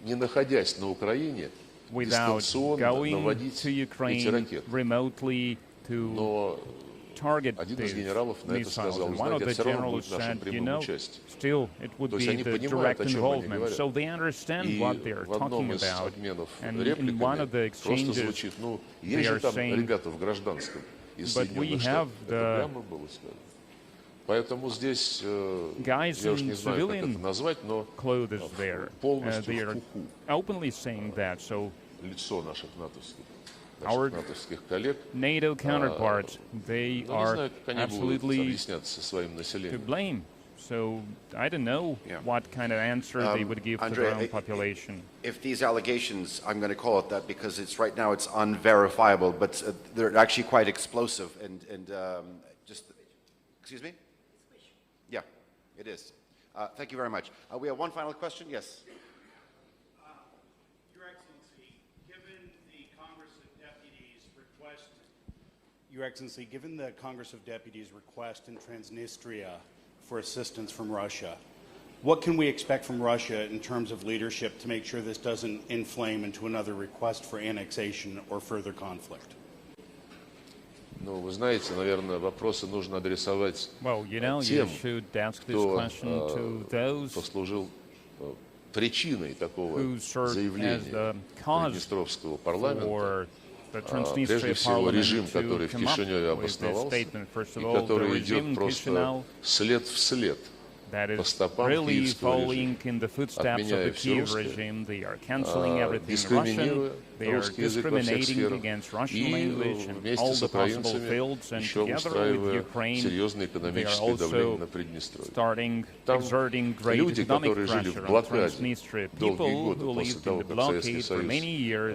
не находясь на Украине, without дистанционно going наводить to эти Ukraine ракеты. remotely to Но target один из these генералов на это missiles. сказал, And one of знаете, the все равно generals будет нашим said, you прямым know, участием. still it would То есть be они the понимают, direct о чем они involvement. говорят. So they understand И what they're в одном talking из about. обменов And in one of the репликами просто exchanges, звучит, ну, they есть же are там saying, ребята в гражданском из but we Соединенных have Штатов. Это прямо было сказано. Поэтому здесь, guys я уж in не знаю, как civilian это назвать, но clothes there. полностью They в are пуху openly saying that. So лицо наших натовских our коллег. NATO counterparts, they Ну, не are знаю, как они будут absolutely объясняться со своим to населением. blame. So I don't know what kind of answer they would give to their own population. If these allegations, I'm going to call it that because it's right now it's unverifiable, but they're actually quite explosive and just, excuse me? Yeah, it is. Thank you very much. We have one final question. Yes. Your Excellency, given the Congress of Deputies request, Your Excellency, given the Congress of Deputies request in Transnistria for assistance from Russia, what can we expect from Russia in terms of leadership to make sure this doesn't inflame into another request for annexation or further conflict? Ну, вы знаете, наверное, вопросы нужно адресовать you should ask this question to кто those послужил причиной такого who served as заявления the cause Приднестровского парламента, for прежде всего режим, который в Кишиневе обосновался, и который идет просто след в след по стопам киевского режима, отменяя все русское, дискриминируя русский язык во всех сферах и вместе с украинцами еще устраивая серьезное экономическое давление на Приднестровье. Там люди, которые жили в блокаде долгие годы после того, как Советский Союз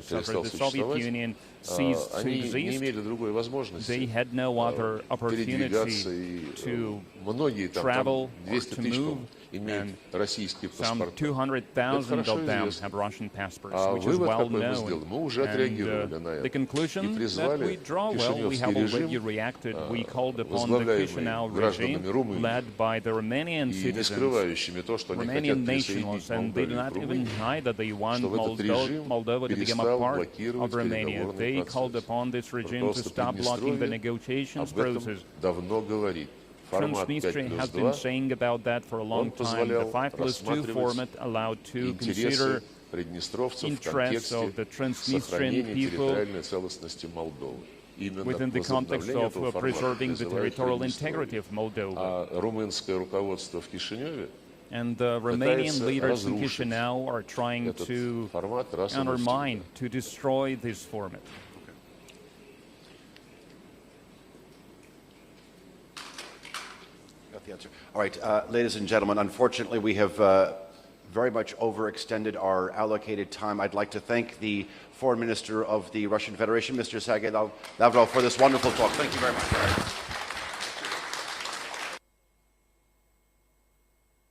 перестал существовать, они не имели другой возможности передвигаться, и многие там 200 тысяч имеют российские паспорта. Это хорошо известно. А вывод какой мы сделали? Мы уже отреагировали на это и призвали кишиневский режим, возглавляемый гражданами Румынии и не скрывающими то, что они хотят присоединить Молдавию к Румынии, чтобы этот режим перестал блокировать переговорный процесс. Просто Приднестровье об этом давно говорит. Transnistria has been saying about that for a long time. The 5+2 format allowed to consider interests of the Transnistrian people within the context of preserving the territorial integrity of Moldova. And the Romanian leaders in Chisinau are trying to undermine, to destroy this format. The answer. All right, ladies and gentlemen, unfortunately we have very much overextended our allocated time. I'd like to thank the Foreign Minister of the Russian Federation, Mr. Sergei Lavrov, for this wonderful talk. Thank you very much.